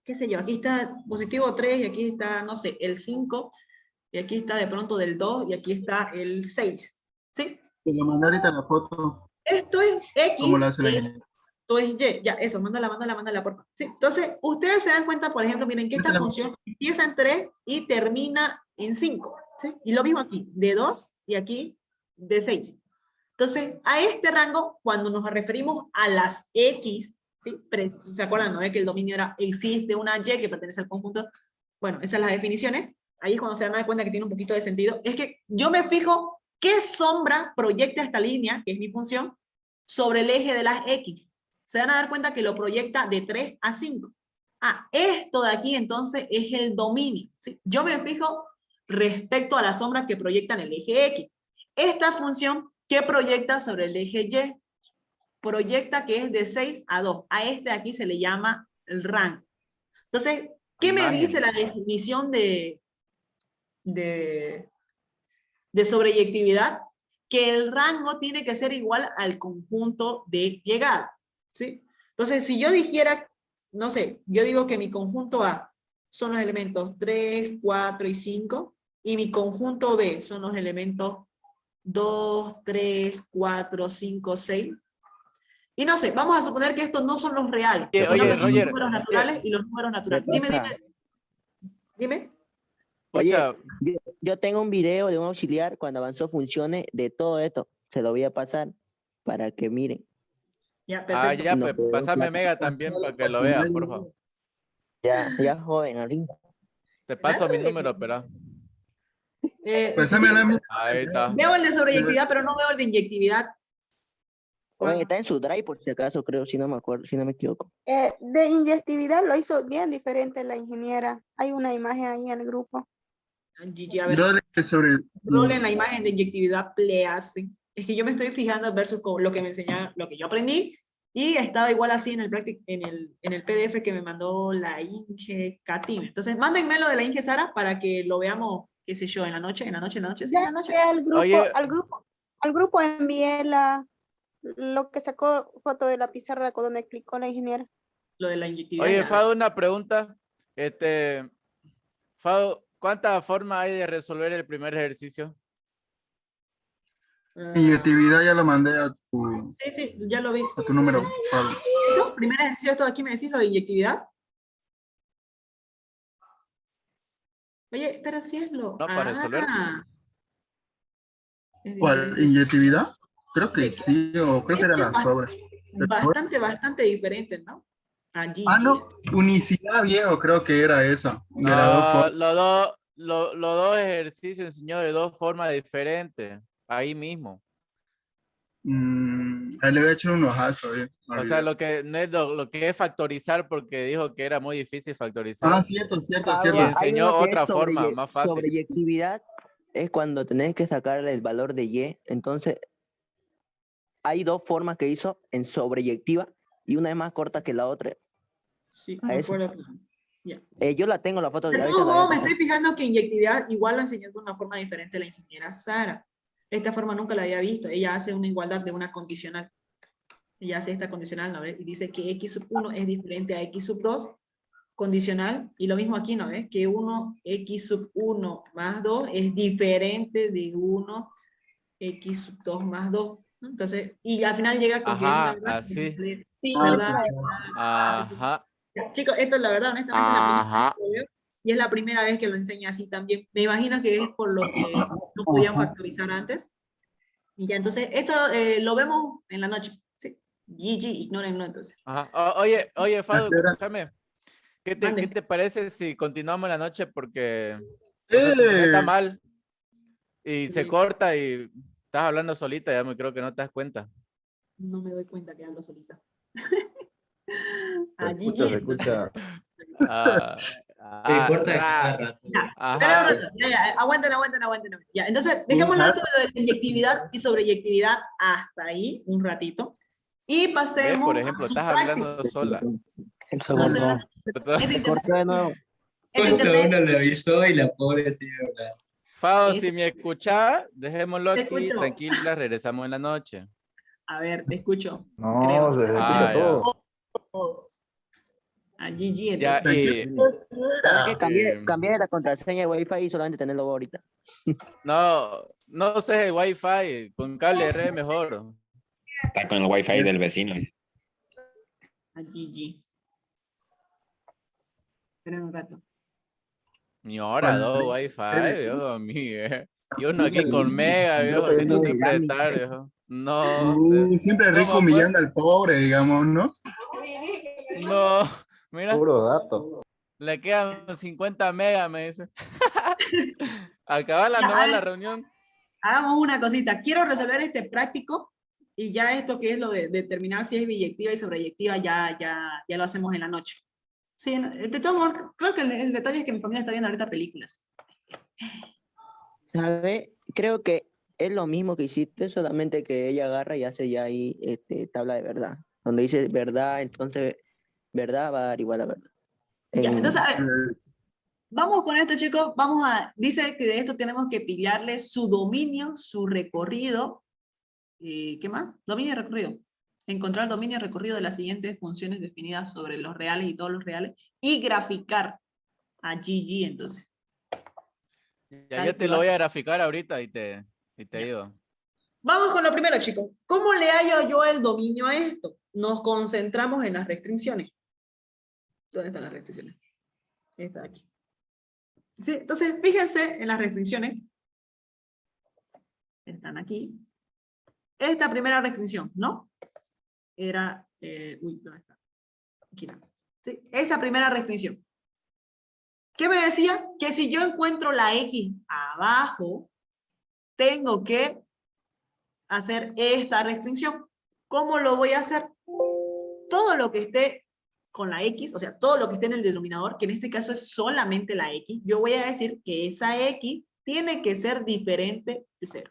qué sé yo, aquí está positivo 3 y aquí está, no sé, el 5, y aquí está de pronto del 2 y aquí está el 6, ¿sí? Te lo mandé ahorita la foto, Esto es X, como la hace la ingeniera. esto es Y, ya, eso, mándala, por favor. ¿Sí? Entonces, ustedes se dan cuenta, por ejemplo, miren que esta función empieza en 3 y termina en 5, ¿sí? Y lo mismo aquí, de 2 y aquí de 6. Entonces, a este rango, cuando nos referimos a las X, ¿sí? ¿Se acuerdan, no? Que el dominio era, existe una Y que pertenece al conjunto. Bueno, esas son las definiciones. Ahí es cuando se dan cuenta que tiene un poquito de sentido. Es que yo me fijo qué sombra proyecta esta línea, que es mi función, sobre el eje de las X. Se van a dar cuenta que lo proyecta de 3 a 5. Esto de aquí entonces es el dominio, ¿sí? Yo me fijo respecto a las sombras que proyectan el eje X. Esta función que proyecta sobre el eje Y, proyecta que es de 6 a 2. A este de aquí se le llama el rango. Entonces, ¿qué me dice la definición de sobreyectividad? Que el rango tiene que ser igual al conjunto de llegada, ¿sí? Entonces, si yo dijera, no sé, yo digo que mi conjunto A son los elementos 3, 4 y 5, y mi conjunto B son los elementos 2, 3, 4, 5, 6. Y no sé, vamos a suponer que estos no son los reales, sino Oye, que son Roger, los números naturales y los números naturales. Dime. Pucha, yo tengo un video de un auxiliar cuando avanzó funciones de todo esto. Se lo voy a pasar para que miren. Ya, perfecto. ya, No pues, podemos pásame Mega también para que lo vean, por favor. Ya joven, arriba. Te paso mi número, pero... Pásame la mía. Ahí está. Veo el de sobreyectividad, pero no veo el de inyectividad. Oye, está en su drive por si acaso, creo, si no me acuerdo, si no me equivoco. De inyectividad lo hizo bien diferente la ingeniera. Hay una imagen ahí en el grupo. Gigi, a ver, Yo le sobre... rolen la imagen de inyectividad, please. Es que yo me estoy fijando versus con lo que me enseñaba, lo que yo aprendí, y estaba igual así en el PDF que me mandó la Inge Katim. Entonces, mándenme lo de la Inge Sara para que lo veamos, qué sé yo, en la noche, sí, en la noche. Al grupo, Oye. al grupo envié lo que sacó foto de la pizarra donde explicó la ingeniera. Lo de la inyectividad. Oye, ya. Fado, una pregunta. Fado, ¿cuántas formas hay de resolver el primer ejercicio? Inyectividad ya lo mandé a tu Sí, ya lo vi. número, Pablo. ¿Esto? Primer ejercicio, esto de aquí me decís lo de inyectividad. Oye, pero sí es lo... No, para resolver. Es ¿Cuál? diferente. ¿Inyectividad? Creo que sí, o creo que era la sobre. Bastante diferente, ¿no? Allí. Ah, no, unicidad, viejo, creo que era esa. De las dos No, formas. los dos ejercicios enseñó de dos formas diferentes. Ahí mismo. Ahí le voy a echar un ojazo. O sea, lo que no es lo que es factorizar, porque dijo que era muy difícil factorizar. Ah, cierto. Hay Y enseñó uno que es otra forma, más fácil. sobreyectividad es cuando tenés que sacar el valor de Y. Entonces, hay dos formas que hizo en sobreyectiva y una es más corta que la otra. Sí, A me eso. acuerdo. Ya. Yo la tengo la foto. De ahorita todos la voy a modos, me pasar. estoy fijando que inyectividad igual lo enseñó de una forma diferente la ingeniera Sara. Esta forma nunca la había visto. Ella hace una igualdad de una condicional. Ella hace esta condicional, ¿no ves? Y dice que x sub 1 es diferente a x sub 2, condicional. Y lo mismo aquí, ¿no ves? Que 1x sub 1 más 2 es diferente de 1x sub 2 más 2. ¿No? Entonces, y al final llega con que es una Ajá, verdad. así. Sí, ¿Verdad? Ajá. Ya, chicos, esto es la verdad, honestamente, es la primera Ajá. vez que lo veo, y es la primera vez que lo enseña así también. Me imagino que es por lo que no podían factorizar antes. Y ya, entonces, esto lo vemos en la noche. ¿Sí? GG, ignórenlo entonces. Ajá. Oye, Fado, ¿A qué hora? escúchame. ¿Qué Mande. te parece si continuamos en la noche? Porque o sea, tu internet está mal y se corta y estás hablando solita, ya me creo que no te das cuenta. No me doy cuenta que hablo solita. Se A escucha, GG, se entonces. escucha. Espera un rato, ya, aguanten. Ya, entonces, dejemos esto de la inyectividad y sobreyectividad hasta ahí, un ratito. Y ¿Ves? pasemos Por ejemplo, a su estás práctica. hablando sola. Un No, segundo. Se cortó de nuevo. este internet, Uno le avisó y la pobre sí, ¿verdad? Fado, si me escuchás, dejémoslo Te aquí, escucho. tranquila, regresamos en la noche. A ver, te escucho. No, Creo. se escucha Ah, todo. A GG, Ya, entonces. y ¿Sabes qué? eh, Cambié la contraseña de Wi-Fi y solamente tenerlo ahorita. no uses el Wi-Fi, con cable red mejor. Está con el wifi del vecino. A GG. Esperen un rato. Ni hora, dos Wi-Fi, viejo, y uno aquí con mega, viejo, si no sin prestar, viejo. No, Siempre rico ¿cómo, pues? humillando al pobre, digamos, ¿no? No, mira, Puro dato. le quedan 50 megas, me dice. Acabar la reunión. Hagamos una cosita. Quiero resolver este práctico y ya esto que es lo de determinar si es biyectiva y sobreyectiva ya lo hacemos en la noche. Sí, de todo modo, creo que el detalle es que mi familia está viendo ahorita películas. ¿Sabes? Creo que es lo mismo que hiciste, solamente que ella agarra y hace ya ahí tabla de verdad. Donde dice verdad, entonces verdad va a dar igual a verdad. Ya, entonces, a ver, Eh, vamos con esto, chicos. Dice que de esto tenemos que pillarle su dominio, su recorrido. ¿Qué más? Dominio y recorrido. Encontrar el dominio y recorrido de las siguientes funciones definidas sobre los reales y todos los reales. Y graficar a GG, entonces. Ya yo te lo voy a graficar ahorita y te digo. Vamos con lo primero, chicos. ¿Cómo le hallo yo el dominio a esto? Nos concentramos en las restricciones. ¿Dónde están las restricciones? Está aquí. Sí, entonces, fíjense en las restricciones. Están aquí. Esta primera restricción, ¿no? Era... ¿dónde está? Aquí no. ¿Sí? Esa primera restricción. ¿Qué me decía? Que si yo encuentro la X abajo, tengo que hacer esta restricción. ¿Cómo lo voy a hacer? Todo lo que esté con la X, o sea, todo lo que esté en el denominador, que en este caso es solamente la X, yo voy a decir que esa X tiene que ser diferente de 0.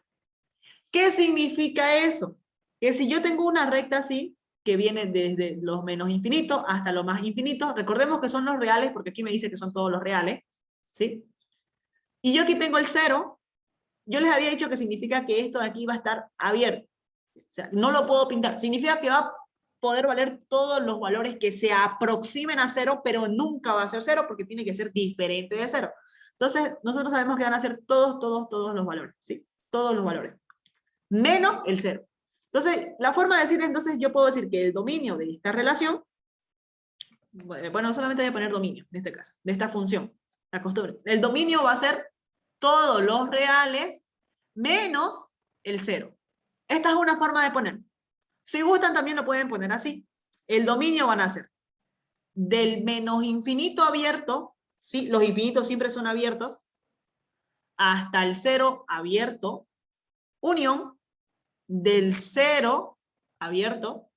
¿Qué significa eso? Que si yo tengo una recta así, que viene desde los menos infinitos hasta los más infinitos, recordemos que son los reales, porque aquí me dice que son todos los reales, ¿sí? Y yo aquí tengo el 0, yo les había dicho que significa que esto de aquí va a estar abierto. O sea, no lo puedo pintar. Significa que va a poder valer todos los valores que se aproximen a 0, pero nunca va a ser 0 porque tiene que ser diferente de 0. Entonces, nosotros sabemos que van a ser todos los valores, ¿sí? Todos los valores. Menos el 0. Entonces, la forma de decir, entonces, yo puedo decir que el dominio de esta relación, bueno, solamente voy a poner dominio, en este caso, de esta función, la costumbre. El dominio va a ser todos los reales menos el 0. Esta es una forma de poner. Si gustan también lo pueden poner así. El dominio van a ser del menos infinito abierto, ¿sí? Los infinitos siempre son abiertos, hasta el 0 abierto, unión del 0 abierto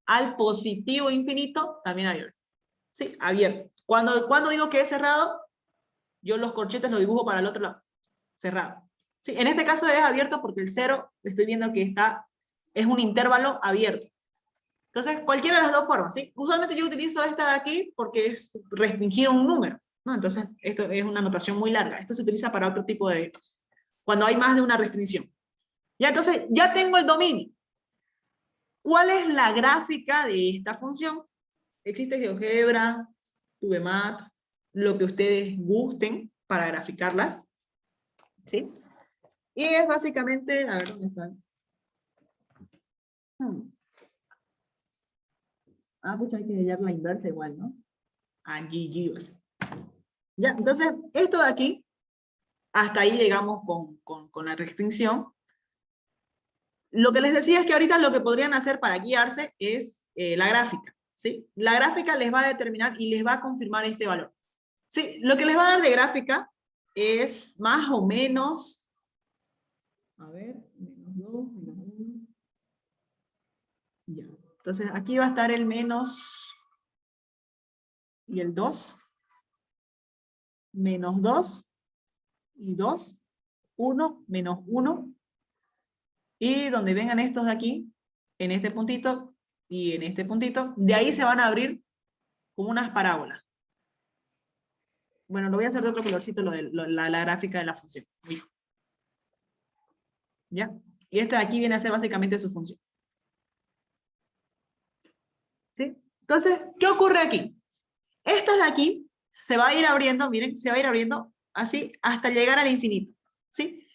al positivo infinito también abierto. ¿Sí? Abierto. Cuando digo que es cerrado, yo los corchetes los dibujo para el otro lado. Cerrado. ¿Sí? En este caso es abierto porque el 0, estoy viendo que es un intervalo abierto. Entonces, cualquiera de las dos formas, ¿sí? Usualmente yo utilizo esta de aquí porque es restringir un número, ¿no? Entonces, esto es una notación muy larga. Esto se utiliza para otro tipo de... cuando hay más de una restricción. Ya, entonces, ya tengo el dominio. ¿Cuál es la gráfica de esta función? Existe GeoGebra, VMAT, lo que ustedes gusten para graficarlas, ¿sí? Y es básicamente, a ver, ¿dónde están? Pues hay que hallar la inversa igual, ¿no? GG. Ya, entonces, esto de aquí, hasta ahí llegamos con la restricción. Lo que les decía es que ahorita lo que podrían hacer para guiarse es la gráfica, ¿sí? La gráfica les va a determinar y les va a confirmar este valor. Sí, lo que les va a dar de gráfica es más o menos, a ver, menos 2, menos 1. Ya. Entonces aquí va a estar el menos y el 2. Menos 2 y 2. 1, menos 1. Y donde vengan estos de aquí, en este puntito y en este puntito, de ahí se van a abrir como unas parábolas. Bueno, lo voy a hacer de otro colorcito, la gráfica de la función. ¿Ya? Y este de aquí viene a ser básicamente su función. ¿Sí? Entonces, ¿qué ocurre aquí? Esta de aquí se va a ir abriendo, miren, se va a ir abriendo así hasta llegar al infinito. ¿Sí?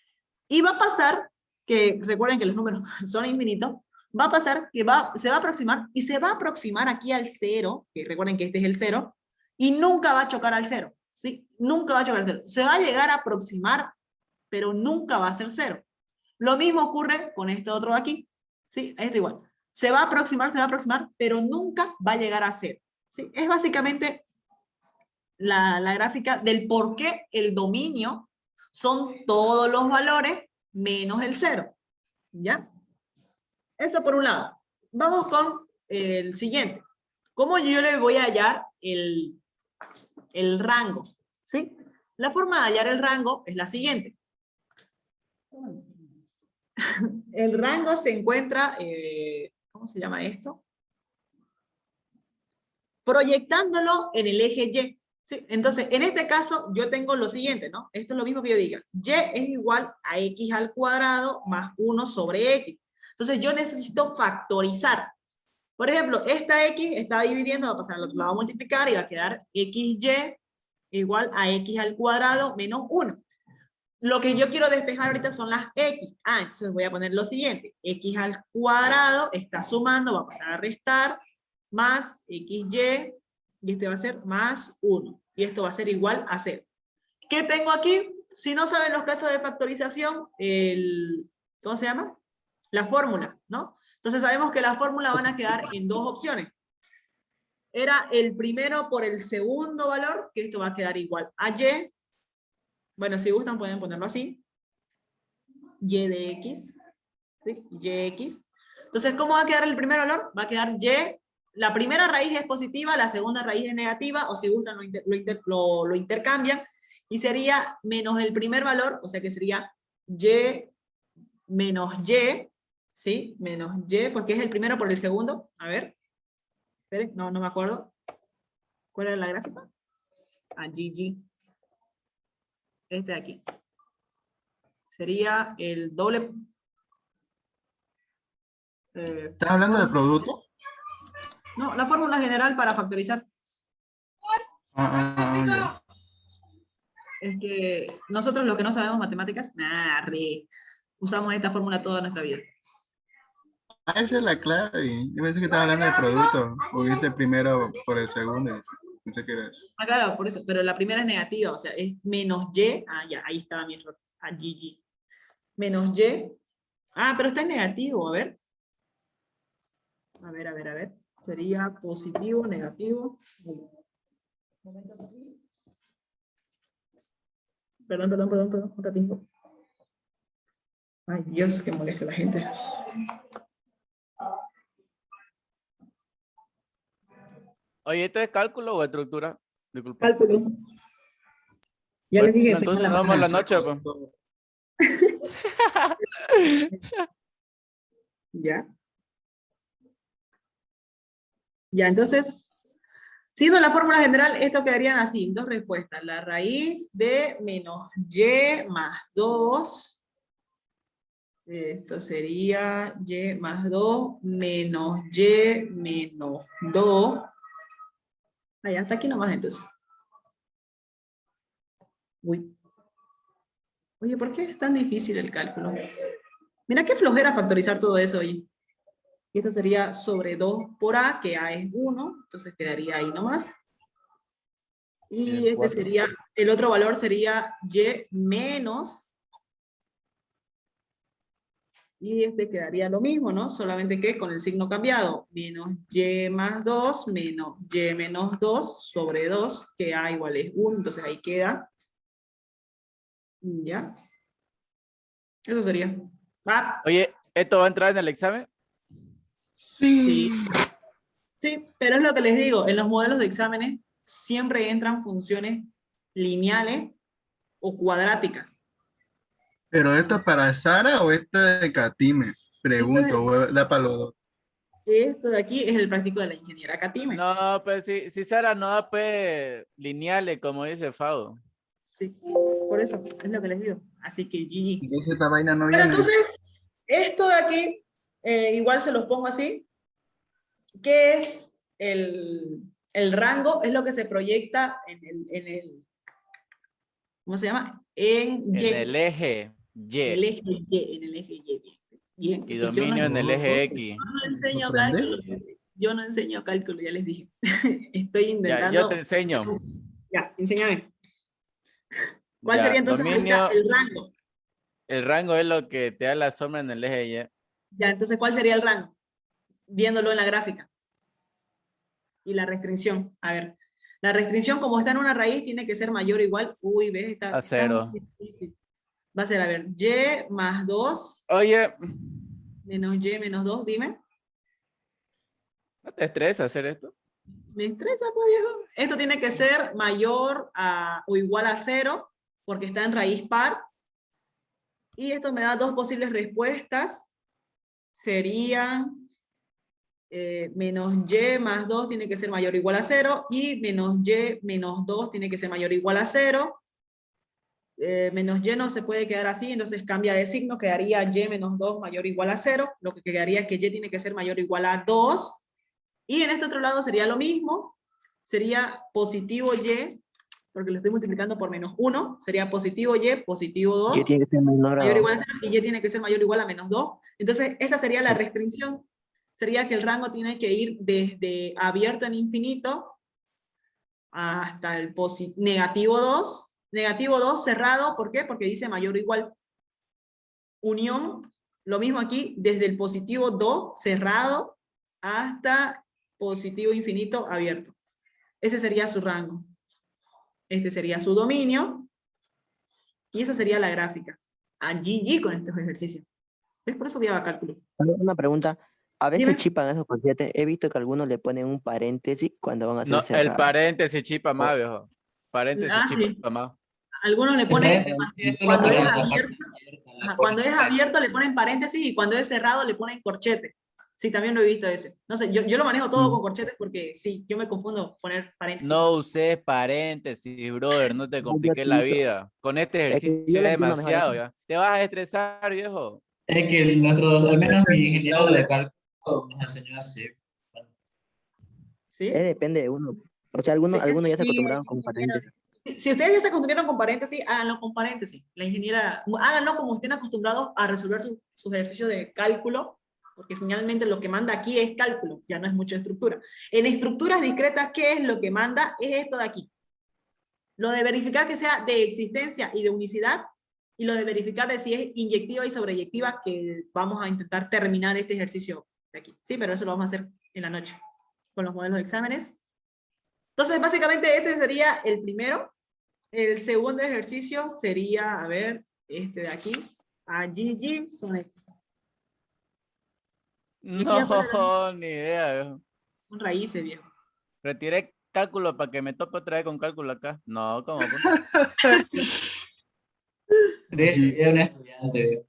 Y va a pasar que, recuerden que los números son infinitos, va a pasar que se va a aproximar y se va a aproximar aquí al 0, que recuerden que este es el 0, y nunca va a chocar al 0. ¿Sí? Nunca va a chocar al 0. Se va a llegar a aproximar, pero nunca va a ser 0. Lo mismo ocurre con este otro aquí. ¿Sí? Esto igual. Se va a aproximar, pero nunca va a llegar a 0. ¿Sí? Es básicamente la gráfica del por qué el dominio son todos los valores menos el 0. ¿Ya? Esto por un lado. Vamos con el siguiente. ¿Cómo yo le voy a hallar el rango? ¿Sí? La forma de hallar el rango es la siguiente. El rango se encuentra, ¿cómo se llama esto? Proyectándolo en el eje Y. ¿Sí? Entonces, en este caso, yo tengo lo siguiente, ¿no? Esto es lo mismo que yo diga. Y es igual a x al cuadrado más 1 sobre x. Entonces, yo necesito factorizar. Por ejemplo, esta x está dividiendo, va a pasar al otro lado a multiplicar y va a quedar xy igual a x al cuadrado menos 1. Lo que yo quiero despejar ahorita son las x. Entonces voy a poner lo siguiente. X al cuadrado está sumando, va a pasar a restar, más xy, y este va a ser más 1. Y esto va a ser igual a 0. ¿Qué tengo aquí? Si no saben los casos de factorización, ¿cómo se llama? La fórmula, ¿no? Entonces sabemos que la fórmula van a quedar en dos opciones. Era el primero por el segundo valor, que esto va a quedar igual a y. Bueno, si gustan pueden ponerlo así. Y de x. ¿Sí? Yx. Entonces, ¿cómo va a quedar el primer valor? Va a quedar y. La primera raíz es positiva, la segunda raíz es negativa, o si gustan lo intercambian, y sería menos el primer valor, o sea que sería y menos y, ¿sí? Menos y, porque es el primero por el segundo. A ver. Esperen, no me acuerdo. ¿Cuál era la gráfica? GG. Este de aquí. Sería el doble. ¿Estás hablando de producto? No, la fórmula general para factorizar. Ya. Es que nosotros los que no sabemos matemáticas, usamos esta fórmula toda nuestra vida. Esa es la clave. Yo pensé que estaba hablando de producto. O viste primero por el segundo. Pensé que era eso. Claro, por eso, pero la primera es negativa, o sea, es menos y. Ya, ahí estaba mi error. GG. Menos y. Pero está en negativo, a ver. A ver. Sería positivo, negativo. Perdón, un ratito. Ay, Dios, que molesta a la gente. Oye, ¿esto es cálculo o estructura? Disculpa. Cálculo. Ya les dije. Entonces nos vemos en la noche, pues. Ya. Ya, entonces, siendo la fórmula general, esto quedarían así, dos respuestas. La raíz de menos y más 2. Esto sería y más 2 menos y menos 2. Hasta aquí nomás entonces. Uy. Oye, ¿por qué es tan difícil el cálculo? Mira qué flojera factorizar todo eso, oye. Y esto sería sobre 2 por A, que A es 1, entonces quedaría ahí nomás. Y este sería, el otro valor sería Y menos. Y este quedaría lo mismo, ¿no? Solamente que con el signo cambiado. Menos Y más 2, menos Y menos 2 sobre 2, que A igual es 1, entonces ahí queda. ¿Ya? Eso sería. Oye, ¿esto va a entrar en el examen? Sí. Sí, pero es lo que les digo, en los modelos de exámenes siempre entran funciones lineales o cuadráticas. ¿Pero esto es para Sara o esto es de Katime? Pregunto, da para los dos. Esto de aquí es el práctico de la ingeniera Katime. No, pues si Sara no da pues lineales, como dice Fausto. Sí, por eso es lo que les digo. Así que GG. Entonces esta vaina no Pero viene. entonces, esto de aquí, igual se los pongo así. ¿Qué es el rango? Es lo que se proyecta en el ¿cómo se llama? En Y. En el eje Y. El eje Y, en el eje Y. Bien. Y dominio en el eje X. No enseño cálculo. Yo no enseño cálculo, ya les dije. Estoy intentando. Ya, yo te enseño. Ya, enséñame. ¿Cuál sería entonces dominio, el rango? El rango es lo que te da la sombra en el eje Y. Ya, entonces, ¿cuál sería el rango? Viéndolo en la gráfica. Y la restricción. A ver. La restricción, como está en una raíz, tiene que ser mayor o igual. Uy, ¿ves? Está 0. muy difícil. Va a ser, a ver, Y más 2. Oye. Menos Y menos 2, dime. ¿No te estresa hacer esto? Me estresa, pues, viejo. Esto tiene que ser mayor o igual a 0, porque está en raíz par. Y esto me da dos posibles respuestas. Serían menos Y más 2 tiene que ser mayor o igual a 0, y menos Y menos 2 tiene que ser mayor o igual a 0. Menos Y no se puede quedar así, entonces cambia de signo, quedaría Y menos 2 mayor o igual a 0, lo que quedaría es que Y tiene que ser mayor o igual a 2. Y en este otro lado sería lo mismo, sería positivo Y, porque lo estoy multiplicando por menos 1, sería positivo Y, positivo 2, Y tiene que ser menor mayor o igual a 0, y Y tiene que ser mayor o igual a menos 2. Entonces, esta sería la restricción, sería que el rango tiene que ir desde abierto en infinito hasta el negativo 2, negativo 2 cerrado, ¿por qué? Porque dice mayor o igual. Unión, lo mismo aquí, desde el positivo 2 cerrado hasta positivo infinito abierto. Ese sería su rango. Este sería su dominio. Y esa sería la gráfica. A GG con estos ejercicios. ¿Ves? Por eso odiaba cálculo. Una pregunta. A veces Dime. chipan esos conscientes. He visto que algunos le ponen un paréntesis cuando van a hacer No, cerrado. el paréntesis chipa más, viejo. Paréntesis Sí. chipa más. Algunos le ponen, cuando es abierto, Ajá, cuando es abierto le ponen paréntesis y cuando es cerrado le ponen corchete. Sí, también lo he visto ese. No sé, yo lo manejo todo con corchetes porque sí, yo me confundo poner paréntesis. No uses paréntesis, brother, no te Yo compliques la utilizo- vida. Con este Es que ejercicio yo es lo entiendo mejor demasiado, así. ya. Te vas a estresar, viejo. Es que nosotros, al menos mi ingeniero de cálculo nos enseñó así. ¿Sí? Depende de uno. O sea, Sí, algunos ya se sí, acostumbraron con paréntesis. si ustedes ya se acostumbraron con paréntesis, háganlo con paréntesis. La ingeniera, háganlo como estén acostumbrados a resolver sus ejercicios de cálculo, porque finalmente lo que manda aquí es cálculo, ya no es mucha estructura. En estructuras discretas, ¿qué es lo que manda? Es esto de aquí. Lo de verificar que sea de existencia y de unicidad, y lo de verificar de si es inyectiva y sobreyectiva, que vamos a intentar terminar este ejercicio de aquí. Sí, pero eso lo vamos a hacer en la noche, con los modelos de exámenes. Entonces, básicamente ese sería el primero. El segundo ejercicio sería, a ver, este de aquí, a GG, son estos. Y aquí ya No, ni idea, viejo. son raíces, viejo. Retiré cálculo para que me toque otra vez con cálculo acá. No, ¿cómo? Sí. Era un estudiante.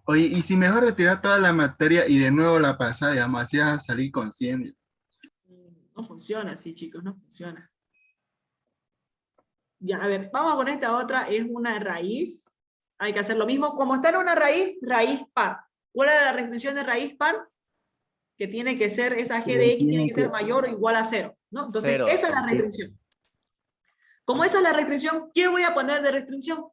Oye, y si mejor retirar toda la materia y de nuevo la pasada, digamos, así vas a salir con 100. No funciona así, chicos, no funciona. Ya, a ver, vamos con esta otra, es una raíz. Hay que hacer lo mismo. Como está en una raíz, raíz par. ¿Cuál es la restricción de raíz par? Que tiene que ser, esa g de x tiene que ser mayor o igual a 0, ¿no? Entonces, Cero. esa es la restricción. Como esa es la restricción, ¿qué voy a poner de restricción?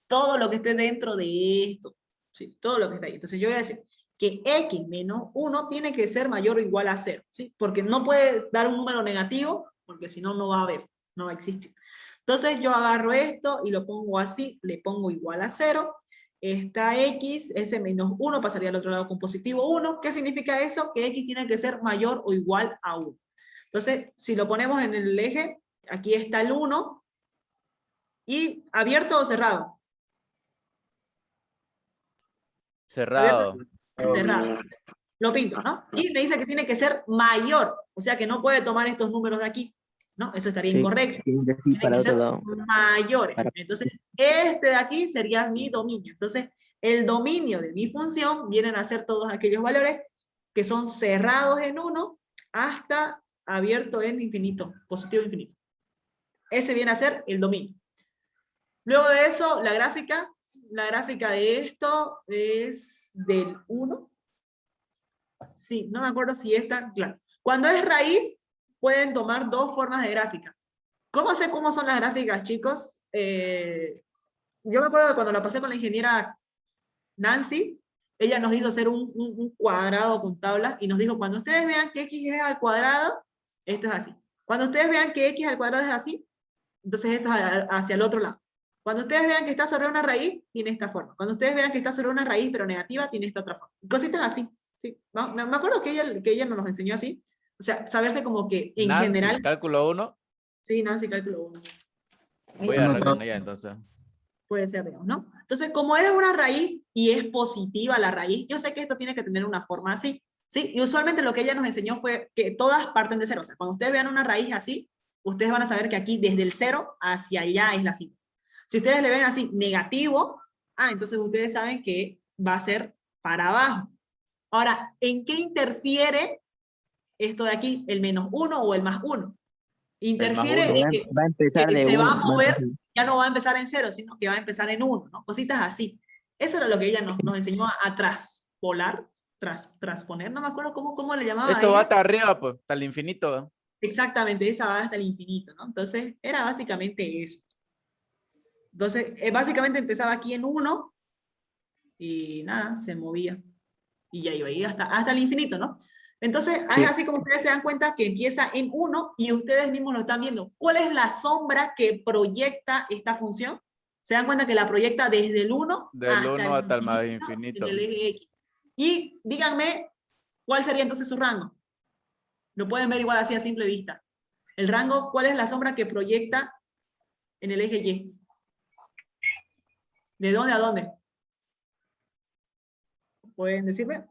Todo lo que esté dentro de esto. ¿Sí? Todo lo que está ahí. Entonces, yo voy a decir que x menos 1 tiene que ser mayor o igual a 0, ¿sí? Porque no puede dar un número negativo, porque si no, no va a haber, no va a existir. Entonces, yo agarro esto y lo pongo así, le pongo igual a 0. Esta x, ese menos 1 pasaría al otro lado con positivo 1. ¿Qué significa eso? Que x tiene que ser mayor o igual a 1. Entonces, si lo ponemos en el eje, aquí está el 1. ¿Y abierto o cerrado? Cerrado. Cerrado. Lo pinto, ¿no? Y me dice que tiene que ser mayor. O sea que no puede tomar estos números de aquí, ¿no? Eso estaría incorrecto. Tienen Tienen que ser mayores. Entonces, este de aquí sería mi dominio. Entonces, el dominio de mi función vienen a ser todos aquellos valores que son cerrados en 1 hasta abierto en infinito, positivo infinito. Ese viene a ser el dominio. Luego de eso, la gráfica de esto es del 1. Sí, no me acuerdo si esta, claro. Cuando es raíz, pueden tomar dos formas de gráfica. ¿Cómo sé cómo son las gráficas, chicos? Yo me acuerdo que cuando la pasé con la ingeniera Nancy, ella nos hizo hacer un cuadrado con tablas y nos dijo, cuando ustedes vean que x es al cuadrado, esto es así. Cuando ustedes vean que x al cuadrado es así, entonces esto es hacia el otro lado. Cuando ustedes vean que está sobre una raíz, tiene esta forma. Cuando ustedes vean que está sobre una raíz pero negativa, tiene esta otra forma. Cositas así. ¿Sí? ¿No? Me acuerdo que ella nos enseñó así. O sea, saberse como que en Nancy, general... cálculo 1. Sí, Nancy, cálculo 1. Voy a hablar con ella entonces. Puede ser, digamos, ¿no? Entonces, como es una raíz y es positiva la raíz, yo sé que esto tiene que tener una forma así, ¿sí? Y usualmente lo que ella nos enseñó fue que todas parten de 0. O sea, cuando ustedes vean una raíz así, ustedes van a saber que aquí desde el 0 hacia allá es la cima. Si ustedes le ven así negativo, entonces ustedes saben que va a ser para abajo. Ahora, ¿en qué interfiere esto de aquí? ¿El menos 1 o el más 1? Interfiere en que va a empezar de se va a 1. mover, ya no va a empezar en 0, sino que va a empezar en 1, ¿no? Cositas así. Eso era lo que ella nos enseñó a traspolar, transponer, no me acuerdo cómo le llamaba. Eso va hasta arriba, pues, hasta el infinito. Exactamente, esa va hasta el infinito, ¿no? Entonces, era básicamente eso. Entonces, básicamente empezaba aquí en 1 y nada, se movía. Y ya iba ahí hasta el infinito, ¿no? Entonces, es así como ustedes se dan cuenta que empieza en 1 y ustedes mismos lo están viendo. ¿Cuál es la sombra que proyecta esta función? Se dan cuenta que la proyecta desde el 1 del 1 hasta el más infinito. En el eje X. Y díganme, ¿cuál sería entonces su rango? Lo pueden ver igual así a simple vista. El rango, ¿cuál es la sombra que proyecta en el eje Y? ¿De dónde a dónde? ¿Pueden decirme?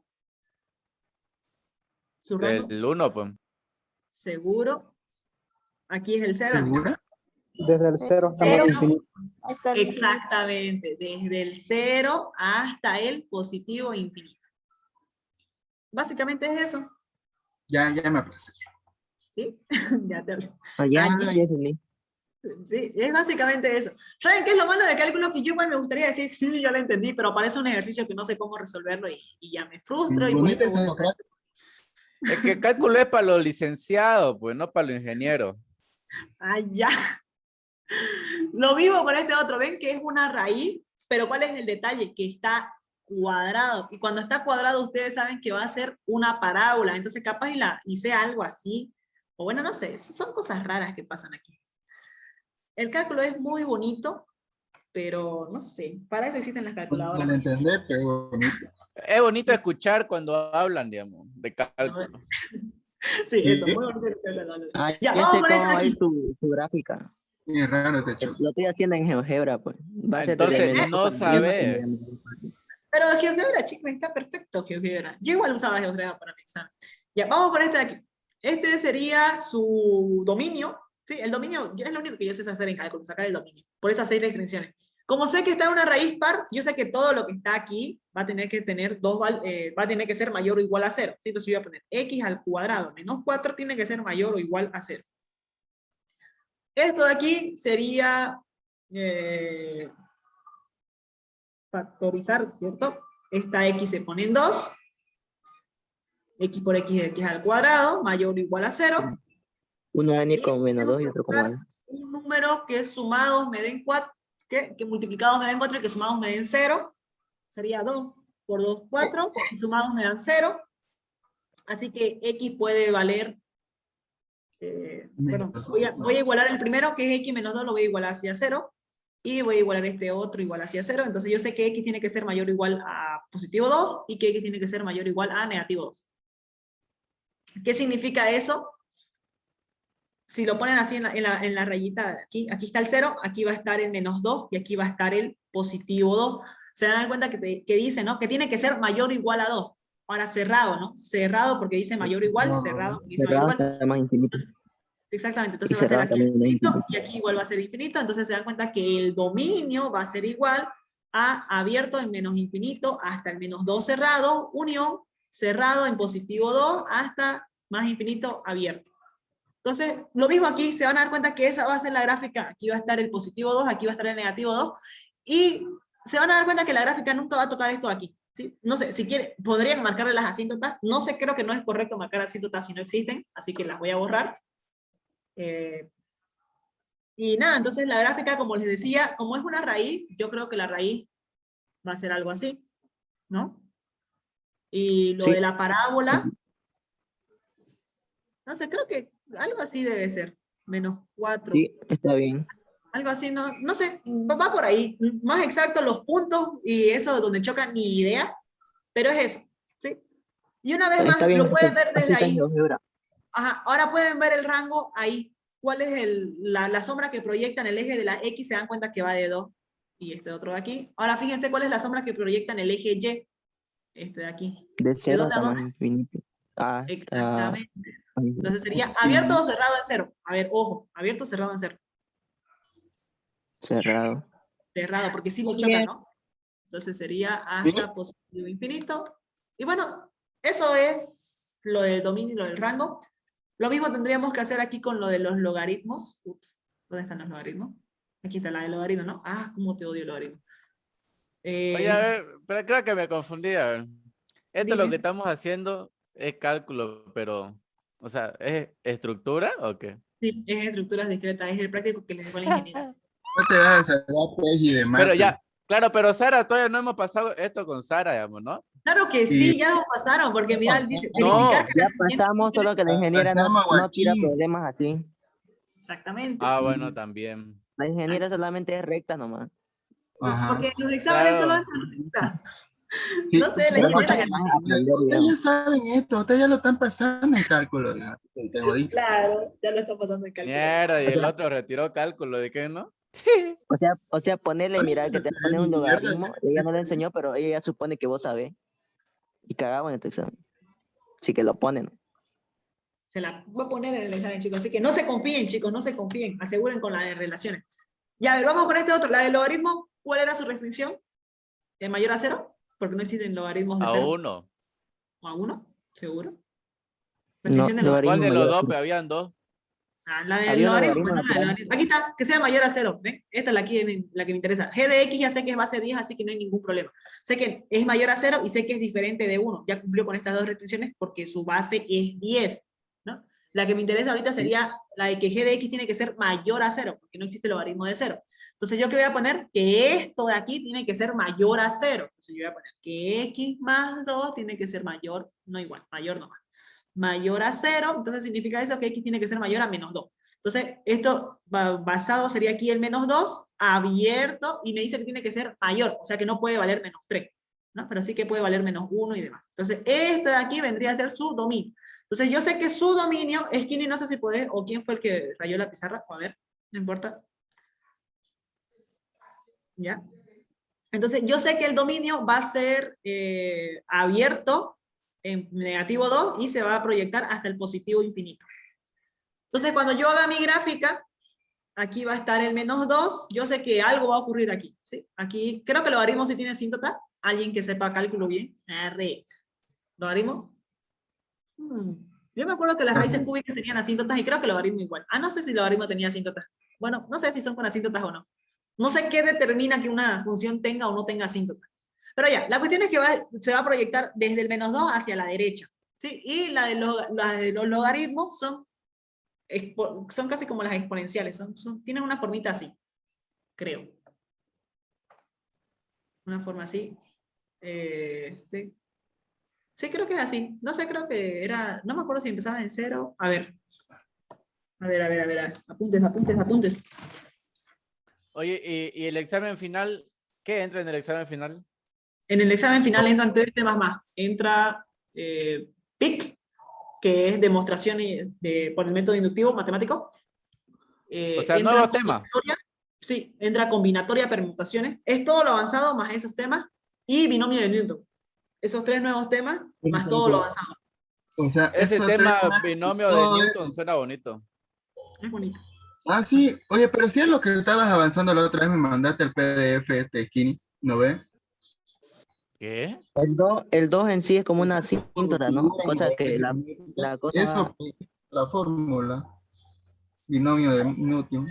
¿Su rango? Del 1, pues. ¿Seguro? Aquí es el 0. Desde el 0 hasta el infinito. Hasta el infinito. Exactamente, desde el 0 hasta el positivo infinito. Básicamente es eso, Ya me aparece. ¿sí? Ya te hablé. Ya Allí. entendí. Sí, es básicamente eso. ¿Saben qué es lo malo de cálculo? Que yo igual me gustaría decir, sí, ya lo entendí, pero parece un ejercicio que no sé cómo resolverlo y ya me frustro y por Bonita eso... esa frase. Es que cálculo es para los licenciados, pues no para los ingenieros. Ah, ya. Lo mismo con este otro, ven que es una raíz, pero ¿cuál es el detalle? Que está cuadrado. Y cuando está cuadrado, ustedes saben que va a ser una parábola. Entonces, capaz hice algo así. O bueno, no sé, son cosas raras que pasan aquí. El cálculo es muy bonito, pero no sé, para eso existen las calculadoras. No lo entender, pero bonito. Es bonito escuchar cuando hablan, digamos, de cálculo. Sí, eso, Sí. muy bonito. Ya Ya, sé vamos con cómo esta va a ir aquí. su gráfica. Es raro este chulo. Lo estoy haciendo en GeoGebra, pues. Va a ser Entonces, desde menos no cuatro sabe. Pero GeoGebra, chicos, está perfecto GeoGebra. Yo igual usaba GeoGebra para mi examen. Ya, vamos con este de aquí. Este sería su dominio. Sí, el dominio es lo único que yo sé hacer en cálculo, sacar el dominio. Por esas 6 restricciones. Como sé que está en una raíz par, yo sé que todo lo que está aquí va a tener que tener va a tener que ser mayor o igual a 0. ¿Sí? Entonces yo voy a poner x al cuadrado menos 4 tiene que ser mayor o igual a 0. Esto de aquí sería factorizar, ¿cierto? Esta x se pone en 2. X por x de x al cuadrado, mayor o igual a 0. Uno va a venir Y con menos 2 y otro con buscar igual. un número que sumados me den 4, que multiplicados me den 4 y que sumados me den 0. Sería 2 por 2, 4, y sumados me dan 0. Así que x puede valer, bueno, voy a igualar el primero, que es x menos 2, lo voy a igualar hacia 0. Y voy a igualar este otro igual hacia 0. Entonces yo sé que x tiene que ser mayor o igual a positivo 2 y que x tiene que ser mayor o igual a negativo 2. ¿Qué significa eso? Si lo ponen así en la rayita, aquí está el 0, aquí va a estar el menos 2 y aquí va a estar el positivo 2. Se dan cuenta que dice, ¿no? Que tiene que ser mayor o igual a 2. Ahora cerrado, ¿no? Cerrado porque dice mayor o igual, cerrado porque dice mayor o Cerrado igual. hasta más infinito. Exactamente, Y entonces va a ser cerrado aquí también es infinito infinito. y aquí igual va a ser infinito, entonces se dan cuenta que el dominio va a ser igual a abierto en menos infinito hasta el menos 2 cerrado, unión, cerrado en positivo 2 hasta más infinito abierto. Entonces, lo mismo aquí, se van a dar cuenta que esa va a ser la gráfica, aquí va a estar el positivo 2, aquí va a estar el negativo 2, y se van a dar cuenta que la gráfica nunca va a tocar esto aquí. ¿Sí? No sé, si quieren, podrían marcarle las asíntotas, no sé, creo que no es correcto marcar asíntotas si no existen, así que las voy a borrar. Y nada, entonces la gráfica, como les decía, como es una raíz, yo creo que la raíz va a ser algo así, ¿no? Y lo Sí. de la parábola, no sé, creo que algo así debe ser, menos 4. Sí, está bien. Algo así, no sé, va por ahí. Más exacto los puntos y eso donde chocan ni idea, pero es eso, ¿sí? Y una vez Está más, bien. lo pueden ver Así desde está en ahí. GeoGebra. Ajá, ahora pueden ver el rango ahí. ¿Cuál es la sombra que proyecta en el eje de la X? Se dan cuenta que va de 2. Y este otro de aquí. Ahora fíjense cuál es la sombra que proyecta en el eje Y. Este de aquí. De ¿De 0 dónde a hasta más dónde? infinito. Exactamente. Entonces sería abierto o cerrado en 0. A ver, ojo, abierto o cerrado en 0. Cerrado. Cerrado, porque sí lo chocan, ¿no? Entonces sería hasta positivo infinito. Y bueno, eso es lo del dominio y lo del rango. Lo mismo tendríamos que hacer aquí con lo de los logaritmos. Ups, ¿dónde están los logaritmos? Aquí está la de logaritmo, ¿no? Ah, cómo te odio el logaritmo. Oye, a ver, pero creo que me confundí, a ver. Esto lo Dime. que estamos haciendo es cálculo, pero, o sea, ¿es estructura o qué? Sí, es estructuras discretas, es el práctico que les dejó la ingeniería. No te vas a sacar pues y demás. Pero ya, claro, pero Sara, todavía no hemos pasado esto con Sara, digamos, ¿no? Claro que sí, ya lo pasaron, porque mira, dice No. verificar que Ya la siguiente pasamos, solo que la ingeniera Pasamos, no tira guachín. problemas así. Exactamente. Ah, bueno, también. La ingeniera solamente es recta nomás. Ajá. Porque los exámenes solo Claro. Sí, no sé, la Queremos ingeniera que más aprender, ustedes ya digamos. saben esto, ustedes ya lo están pasando en cálculo. Ya. Te jodiste. claro, ya lo está pasando en cálculo. Mierda, y O el sea- otro retiró cálculo, ¿de qué no? O sea, ponerle y mirar que te pone un logaritmo, ella no le enseñó, pero ella ya supone que vos sabés. Y cagamos en este examen. Así que lo ponen. Se la voy a poner en el examen, chicos. Así que no se confíen, chicos, no se confíen. Aseguren con la de relaciones. Ya, a ver, vamos con este otro. La del logaritmo, ¿cuál era su restricción? ¿Es mayor a 0? Porque no existen logaritmos de A 0. 1. ¿A 1? ¿Seguro? No, Restricción de logaritmo. ¿Cuál de los mayor a dos? cero. Pues habían dos. Ah, la del Había una logaritmo, logaritmo ¿no? La del natural. logaritmo. Aquí está, que sea mayor a 0. ¿Ven? Esta es la que me interesa. G de X ya sé que es base 10, así que no hay ningún problema. Sé que es mayor a 0 y sé que es diferente de 1. Ya cumplió con estas dos restricciones porque su base es 10. ¿No? La que me interesa ahorita sería la de que G de X tiene que ser mayor a 0, porque no existe logaritmo de 0. Entonces, ¿yo qué voy a poner? Que esto de aquí tiene que ser mayor a 0. Entonces, yo voy a poner que X más 2 tiene que ser mayor, no igual, mayor no más. Mayor a 0, entonces significa eso que X tiene que ser mayor a menos 2. Entonces, esto basado sería aquí el menos 2, abierto, y me dice que tiene que ser mayor, o sea que no puede valer menos 3, ¿no? Pero sí que puede valer menos 1 y demás. Entonces, este de aquí vendría a ser su dominio. Entonces, yo sé que su dominio es quién, y no sé si podés, o quién fue el que rayó la pizarra, a ver, no importa. ¿Ya? Entonces, yo sé que el dominio va a ser abierto en negativo 2 y se va a proyectar hasta el positivo infinito. Entonces, cuando yo haga mi gráfica, aquí va a estar el menos 2, yo sé que algo va a ocurrir aquí. ¿Sí? Aquí, creo que logaritmo si tiene asíntota. Alguien que sepa cálculo bien. ¿Logaritmo? Yo me acuerdo que las raíces cúbicas tenían asíntotas y creo que logaritmo igual. Ah, no sé si logaritmo tenía asíntotas. Bueno, no sé si son con asíntotas o no. No sé qué determina que una función tenga o no tenga asíntotas. Pero ya, la cuestión es que se va a proyectar desde el menos 2 hacia la derecha. ¿Sí? Y la de los logaritmos son casi como las exponenciales. Tienen una formita así, creo. Una forma así. Sí, creo que es así. No sé, creo que era... No me acuerdo si empezaba en 0. A ver. A ver. Apuntes. Oye, ¿y el examen final? ¿Qué entra en el examen final? En el examen final entran 3 temas más. Entra PIC, que es demostración por el método inductivo matemático. O sea, nuevo tema. Sí, entra combinatoria, permutaciones. Es todo lo avanzado más esos temas. Y binomio de Newton. Esos 3 nuevos temas más todo lo avanzado. O sea, Ese tema temas, binomio de Newton suena bonito. Es bonito. Ah, sí. Oye, pero si es lo que estabas avanzando la otra vez, me mandaste el PDF este skinny, ¿no ves? ¿Qué? El 2 en sí es como una asíntota, ¿no? Cosa que la cosa... Eso, la fórmula. Binomio de Newton.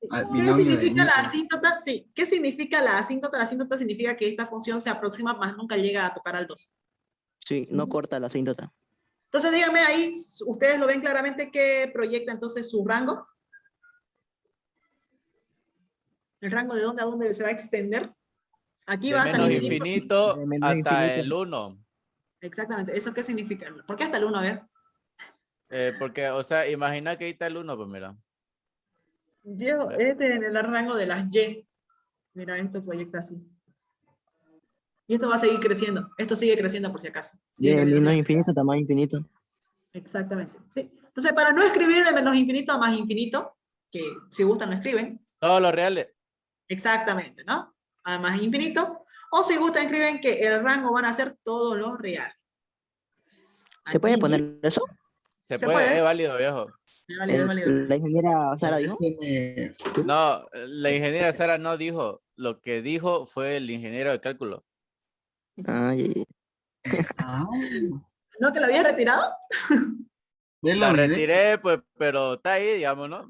¿Qué significa la asíntota? Sí. ¿Qué significa la asíntota? La asíntota significa que esta función se aproxima, más nunca llega a tocar al 2. Sí, no corta la asíntota. Entonces díganme ahí, ¿ustedes lo ven claramente que proyecta entonces su rango? ¿El rango de dónde a dónde se va a extender? Aquí De va hasta menos el infinito. infinito De menos hasta infinito. el 1. Exactamente. ¿Eso qué significa? ¿Por qué hasta el 1? A ver. Porque, o sea, imagina que ahí está el 1, pues mira. Este en el rango de las Y. Mira, esto proyecta así. Y esto va a seguir creciendo. Esto sigue creciendo por si acaso. Sigue De creciendo. menos infinito hasta más infinito. Exactamente. Sí. Entonces, para no escribir de menos infinito a más infinito, que si gustan lo escriben. Todos los reales. Exactamente, ¿no? A más infinito. O si gustan escriben que el rango van a ser todos los reales. ¿Se puede poner eso? Se puede, es válido, viejo. Es válido, es válido. La ingeniera Sara dijo. No, la ingeniera Sara no dijo. Lo que dijo fue el ingeniero de cálculo. Ah, ¿No te lo habías retirado? La retiré, pues, pero está ahí, digamos, ¿no?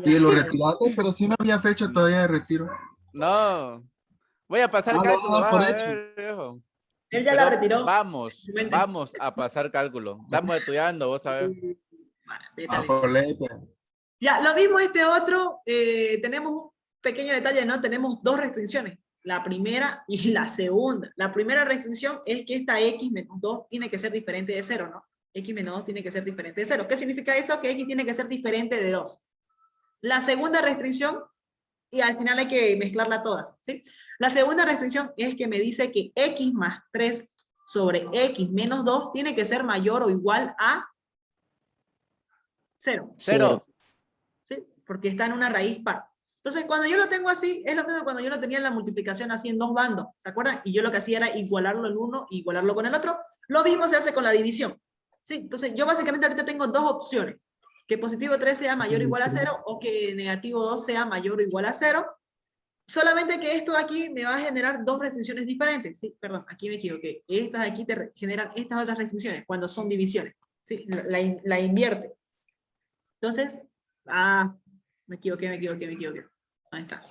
Sí, lo retiraste, pero si no había fecha todavía de retiro. No. Voy a pasar cálculo, no, vas por a hecho. ver, viejo. Él ya la Pero retiró. Vamos a pasar cálculo. Estamos estudiando, vos sabés. Ya, lo mismo este otro, tenemos un pequeño detalle, ¿no? Tenemos 2 restricciones, la primera y la segunda. La primera restricción es que esta x menos 2 tiene que ser diferente de 0, ¿no? X menos 2 tiene que ser diferente de 0. ¿Qué significa eso? Que x tiene que ser diferente de 2. La segunda restricción, y al final hay que mezclarla todas, ¿sí? La segunda restricción es que me dice que x más 3 sobre x menos 2 tiene que ser mayor o igual a 0. 0. ¿Sí? Porque está en una raíz par. Entonces, cuando yo lo tengo así, es lo mismo que cuando yo lo tenía en la multiplicación así en 2 bandos, ¿se acuerdan? Y yo lo que hacía era igualarlo el uno, igualarlo con el otro. Lo mismo se hace con la división. ¿Sí? Entonces, yo básicamente ahorita tengo 2 opciones. que positivo 3 sea mayor o igual a 0 o que negativo 2 sea mayor o igual a 0. Solamente que esto de aquí me va a generar dos restricciones diferentes. Sí, perdón, aquí me equivoqué. Estas de aquí te generan estas otras restricciones cuando son divisiones. Sí, la invierte. Entonces, me equivoqué. Ahí está.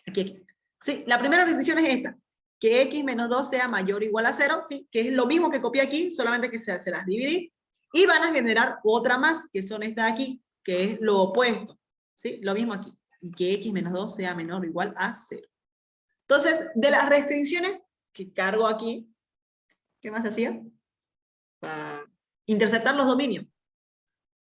Aquí. Sí, la primera restricción es esta. Que x menos 2 sea mayor o igual a 0, ¿sí? Que es lo mismo que copié aquí, solamente que se las dividí. Y van a generar otra más, que son estas de aquí, que es lo opuesto. ¿Sí? Lo mismo aquí. Y que x menos 2 sea menor o igual a 0. Entonces, de las restricciones que cargo aquí, ¿qué más hacía? Para interceptar los dominios.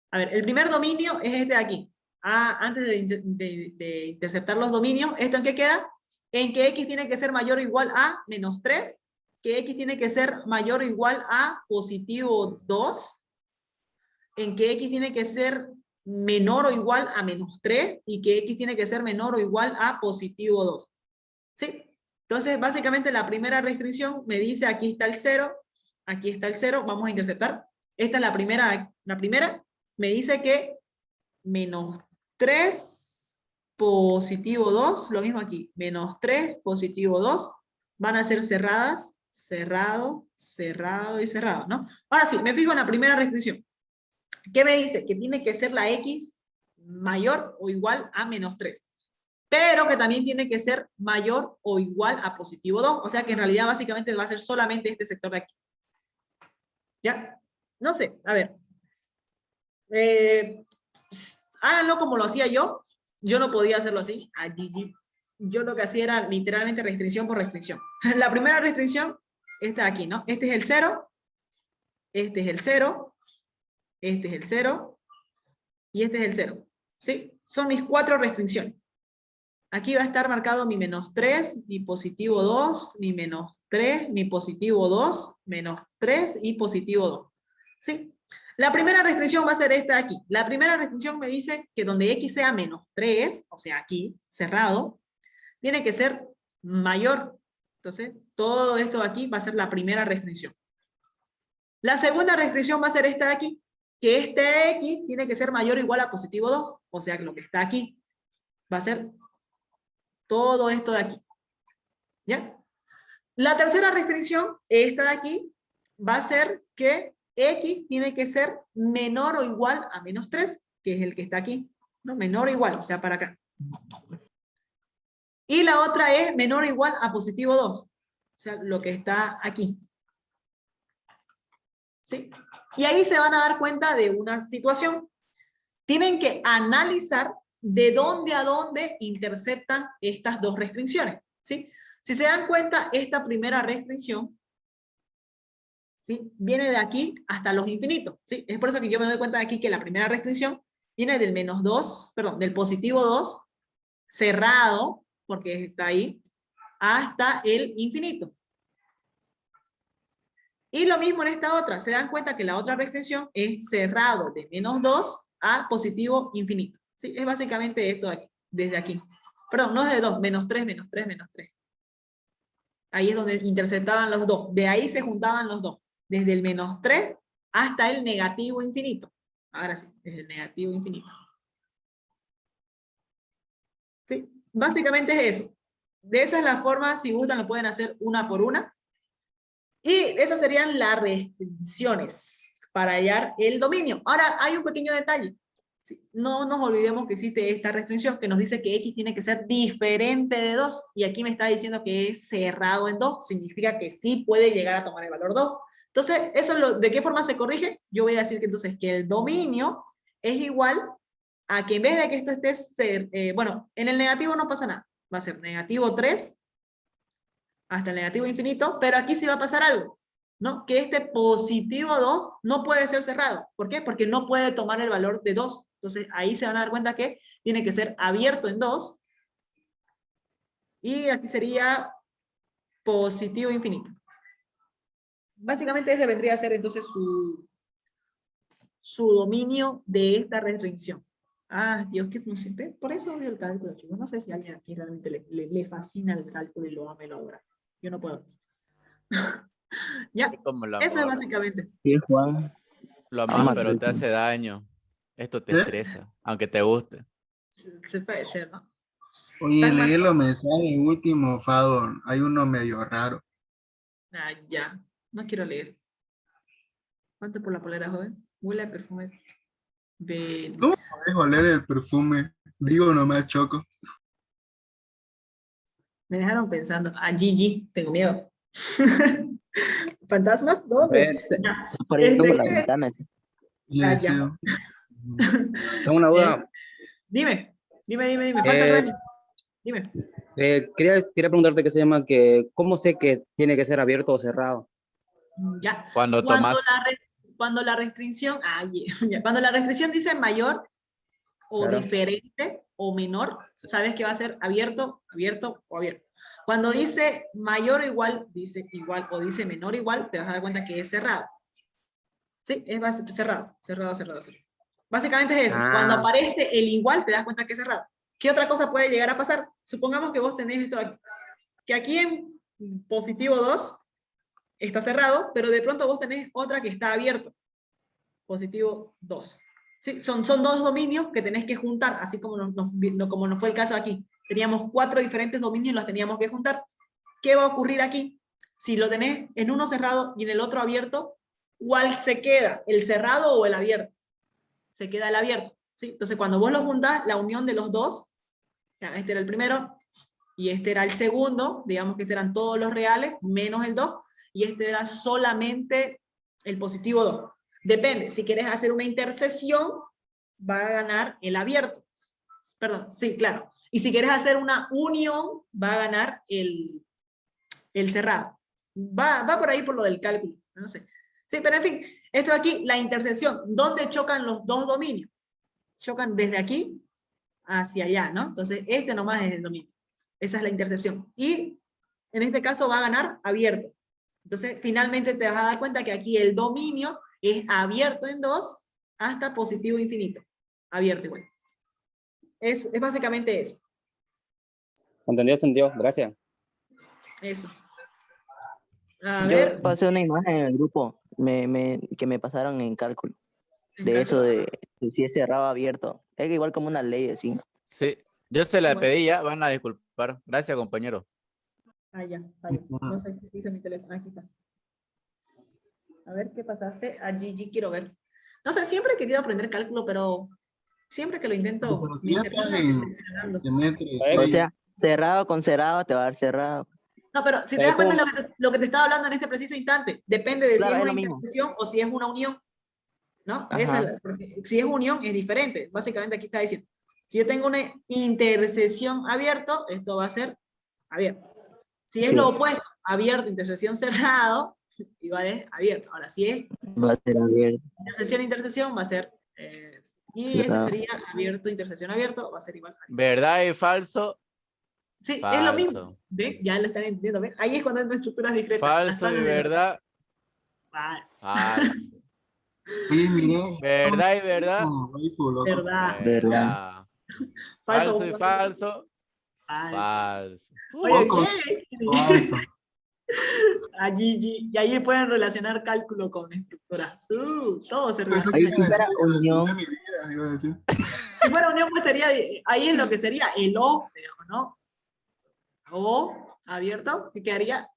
A ver, el primer dominio es este de aquí. Antes de interceptar los dominios, ¿esto en qué queda? En que x tiene que ser mayor o igual a menos 3, que x tiene que ser mayor o igual a positivo 2, en que x tiene que ser menor o igual a menos 3, y que x tiene que ser menor o igual a positivo 2. ¿Sí? Entonces, básicamente la primera restricción me dice, aquí está el 0, aquí está el 0, vamos a interceptar. Esta es la primera me dice que menos 3 positivo 2, lo mismo aquí, menos 3 positivo 2, van a ser cerradas, cerrado, cerrado y cerrado, ¿no? Ahora sí, me fijo en la primera restricción. ¿Qué me dice? Que tiene que ser la x mayor o igual a menos 3. Pero que también tiene que ser mayor o igual a positivo 2. O sea que en realidad básicamente va a ser solamente este sector de aquí. ¿Ya? No sé, a ver. Háganlo como lo hacía yo. Yo no podía hacerlo así. Yo lo que hacía era literalmente restricción por restricción. La primera restricción, esta de aquí, ¿no? Este es el 0. Este es el 0. Este es el 0. Y este es el 0. ¿Sí? Son mis 4 restricciones. Aquí va a estar marcado mi menos 3, mi positivo 2, mi menos 3, mi positivo 2, menos 3 y positivo 2. ¿Sí? La primera restricción va a ser esta de aquí. La primera restricción me dice que donde x sea menos 3, o sea aquí, cerrado, tiene que ser mayor. Entonces, todo esto de aquí va a ser la primera restricción. La segunda restricción va a ser esta de aquí, que este x tiene que ser mayor o igual a positivo 2, o sea que lo que está aquí va a ser todo esto de aquí. ¿Ya? La tercera restricción, esta de aquí, va a ser que x tiene que ser menor o igual a menos 3, que es el que está aquí. ¿No? Menor o igual, o sea, para acá. Y la otra es menor o igual a positivo 2. O sea, lo que está aquí. ¿Sí? Y ahí se van a dar cuenta de una situación. Tienen que analizar de dónde a dónde interceptan estas dos restricciones. ¿Sí? Si se dan cuenta, esta primera restricción, ¿sí?, viene de aquí hasta los infinitos. ¿Sí? Es por eso que yo me doy cuenta de aquí que la primera restricción viene del menos 2, perdón, del positivo 2, cerrado, porque está ahí, hasta el infinito. Y lo mismo en esta otra. Se dan cuenta que la otra restricción es cerrado de menos 2 a positivo infinito. ¿Sí? Es básicamente esto de aquí, desde aquí. Perdón, no es de 2, menos 3, menos 3, menos 3. Ahí es donde interceptaban los dos. De ahí se juntaban los dos. Desde el menos 3 hasta el negativo infinito. Ahora sí, desde el negativo infinito. ¿Sí? Básicamente es eso. De esa es la forma, si gustan lo pueden hacer una por una. Y esas serían las restricciones para hallar el dominio. Ahora, hay un pequeño detalle. ¿Sí? No nos olvidemos que existe esta restricción que nos dice que x tiene que ser diferente de 2. Y aquí me está diciendo que es cerrado en 2. Significa que sí puede llegar a tomar el valor 2. Entonces, eso ¿de qué forma se corrige? Yo voy a decir que entonces que el dominio es igual a que en vez de que esto esté, bueno, en el negativo no pasa nada. Va a ser negativo 3 hasta el negativo infinito, pero aquí sí va a pasar algo, ¿no? Que este positivo 2 no puede ser cerrado. ¿Por qué? Porque no puede tomar el valor de 2. Entonces ahí se van a dar cuenta que tiene que ser abierto en 2. Y aquí sería positivo infinito. Básicamente ese vendría a ser entonces su dominio de esta restricción. Ah, Dios, qué función. Por eso odio el cálculo, chicos. No sé si a alguien aquí realmente le fascina el cálculo y lo ama y lo adora. Yo no puedo. Ya, eso es básicamente. Sí, Juan. Lo amas, pero te hace daño. Esto te ¿Eh? estresa, aunque te guste. Se puede ser, ¿no? Oye, Están más- leí los mensajes últimos, Fado. Hay uno medio raro. Ah, ya. No quiero leer. ¿Cuánto por la polera, joven? Huele a perfume. Belis. ¿Cómo podés oler el perfume? Digo nomás, Choco. Me dejaron pensando. Ah, GG. Tengo miedo. ¿Fantasmas? ¿Dónde? Vete. Ya. Por ahí por la ¿qué? ventana. Sí. Le Ah, deseo. Tengo una duda. Dime. Falta el Eh, baño. Dime. quería preguntarte qué se llama, que ¿cómo sé que tiene que ser abierto o cerrado? Ya. Cuando tomas, Cuando la restricción, ya. Cuando la restricción dice mayor o Claro. diferente o menor, sabes que va a ser abierto o abierto. Cuando dice mayor o igual, dice igual o dice menor o igual, te vas a dar cuenta que es cerrado. Sí, es cerrado. Básicamente es eso. Ah. Cuando aparece el igual, te das cuenta que es cerrado. ¿Qué otra cosa puede llegar a pasar? Supongamos que vos tenés esto aquí. Que aquí en positivo 2 está cerrado, pero de pronto vos tenés otra que está abierto. Positivo 2. ¿Sí? Son dos dominios que tenés que juntar, así como como no fue el caso aquí. Teníamos 4 diferentes dominios y los teníamos que juntar. ¿Qué va a ocurrir aquí? Si lo tenés en uno cerrado y en el otro abierto, ¿cuál se queda? ¿El cerrado o el abierto? Se queda el abierto. ¿Sí? Entonces, cuando vos lo juntás, la unión de los dos, este era el primero, y este era el segundo, digamos que este eran todos los reales, menos el 2, y este era solamente el positivo 2. Depende, si quieres hacer una intersección, va a ganar el abierto. Perdón, sí, claro. Y si quieres hacer una unión, va a ganar el cerrado. Va por ahí por lo del cálculo, no sé. Sí, pero en fin, esto de aquí, la intersección, ¿dónde chocan los dos dominios? Chocan desde aquí hacia allá, ¿no? Entonces, este nomás es el dominio. Esa es la intersección. Y en este caso va a ganar abierto. Entonces, finalmente te vas a dar cuenta que aquí el dominio es abierto en 2 hasta positivo infinito. Abierto igual. Es básicamente eso. ¿Entendió? Gracias. Eso. A Yo ver. pasé una imagen en el grupo que me pasaron en cálculo. ¿En De eso cálculo? de si es cerrado o abierto. Es igual como una ley así. sí, yo se la Bueno. pedí ya, van a disculpar. Gracias, compañero. Ah, ya. No sé qué dice mi teléfono. Aquí está. A ver, ¿qué pasaste? A GG quiero ver. No sé, siempre he querido aprender cálculo, pero siempre que lo intento, Pero si me ya estás termina en decepcionando. semestre O O 6, sea, cerrado con cerrado te va a dar cerrado. No, pero si te das ¿cómo? cuenta de lo que te estaba hablando en este preciso instante, depende de si Claro, es es una lo mismo. intersección o si es una unión, ¿no? Ajá. Porque si es unión es diferente. Básicamente aquí está diciendo, si yo tengo una intersección abierto, esto va a ser abierto. Si es Sí. lo opuesto, abierto, intersección cerrado, igual es abierto. Ahora, si es Va a ser abierto. intersección, va a ser, y este Cerrado. sería abierto, intersección abierto, va a ser igual. ¿Verdad y falso? Sí, Falso. es lo mismo. ¿Ve? Ya lo están entendiendo. ¿Ve? Ahí es cuando entran estructuras discretas. Falso y verdad. Falso. Falso. oye, miré. ¿Verdad y verdad? No, waifu, loco. Verdad. Verdad. Falso y Falso. falso. Falso. Falso. Oye, Poco. bien. Falso. A Gigi. Y ahí pueden relacionar cálculo con estructuras. Todo se Pues, relaciona. Ahí ¿qué sí iba a para decir? unión. Resolví mi vida, iba a decir. Si fuera unión, pues sería, ahí es lo que sería el O, digamos, ¿no? O abierto, que quedaría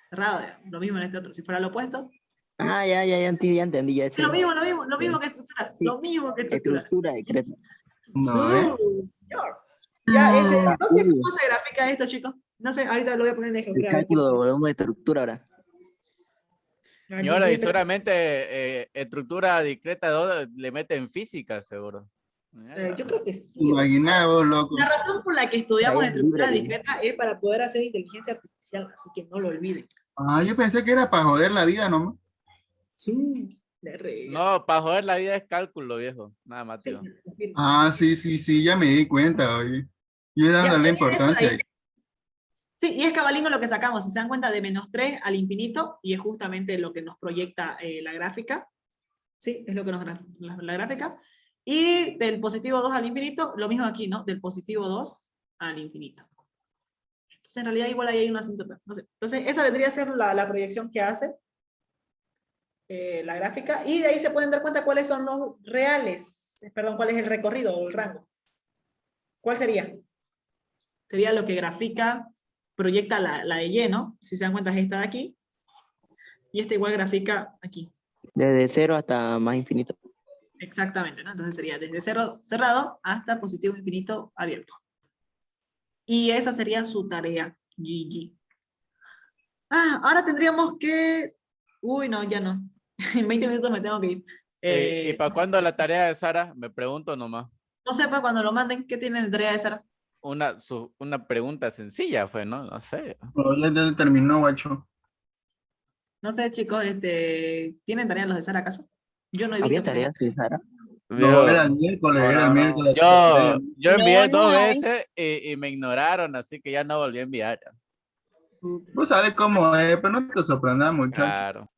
cerrado, digamos. Lo mismo en este otro. Si fuera lo opuesto. Ah, ya entendí, ya sé. Lo mismo que estructura. Sí. Lo mismo que estructura. Estructura discreta. No, ¿eh? Señor. Ya, Ah, no sé cómo se grafica esto, chicos. No sé, ahorita lo voy a poner en el ejemplo. a ver qué cálculo de sale. volumen de estructura ahora. Aquí, Señora, y pero- seguramente estructura discreta 2 le mete en física, seguro. yo creo que sí. Imaginá vos, loco. La razón por la que estudiamos Ahí es estructuras libre, discretas es para poder hacer inteligencia artificial, así que no lo olviden. Ah, yo pensé que era para joder la vida nomás. Sí, de re. No, para joder la vida es cálculo, viejo. Nada más, Sí, tío. confirmo. Ah, sí, ya me di cuenta, oye. Yo Ya, dándole sí, importancia. eso ahí. Sí, y es cabalino lo que sacamos, si se dan cuenta, de -3 al infinito, y es justamente lo que nos proyecta la gráfica. Sí, es lo que nos la gráfica. Y del positivo 2 al infinito, lo mismo aquí, ¿no? Del positivo 2 al infinito. Entonces, en realidad, igual ahí hay una asíntota. No sé. Entonces, esa vendría a ser la proyección que hace. la gráfica, y de ahí se pueden dar cuenta cuáles son los reales, perdón, cuál es el recorrido o el rango. ¿Cuál sería? Sería lo que grafica, proyecta la de Y, ¿no? Si se dan cuenta es esta de aquí, y esta igual grafica aquí. Desde 0 hasta más infinito. Exactamente, ¿no? Entonces sería desde 0 cerrado hasta positivo infinito abierto. Y esa sería su tarea, GG. Ah, ahora tendríamos que... Uy, no, ya no. En 20 minutos me tengo que ir. ¿Y para cuándo la tarea de Sara? Me pregunto nomás. No sé, pues cuando lo manden, ¿qué tienen de tarea de Sara? Una pregunta sencilla fue, ¿no? No sé. Pero ya terminó, guacho. No sé, chicos, ¿tienen tarea los de Sara acaso? Yo no he ¿Había visto. tareas de Sara? No, era el miércoles. Yo envié No, 2 no hay. veces y me ignoraron, así que ya no volví a enviar. Tú sabes cómo es, pero no te sorprendas, muchacho. Claro.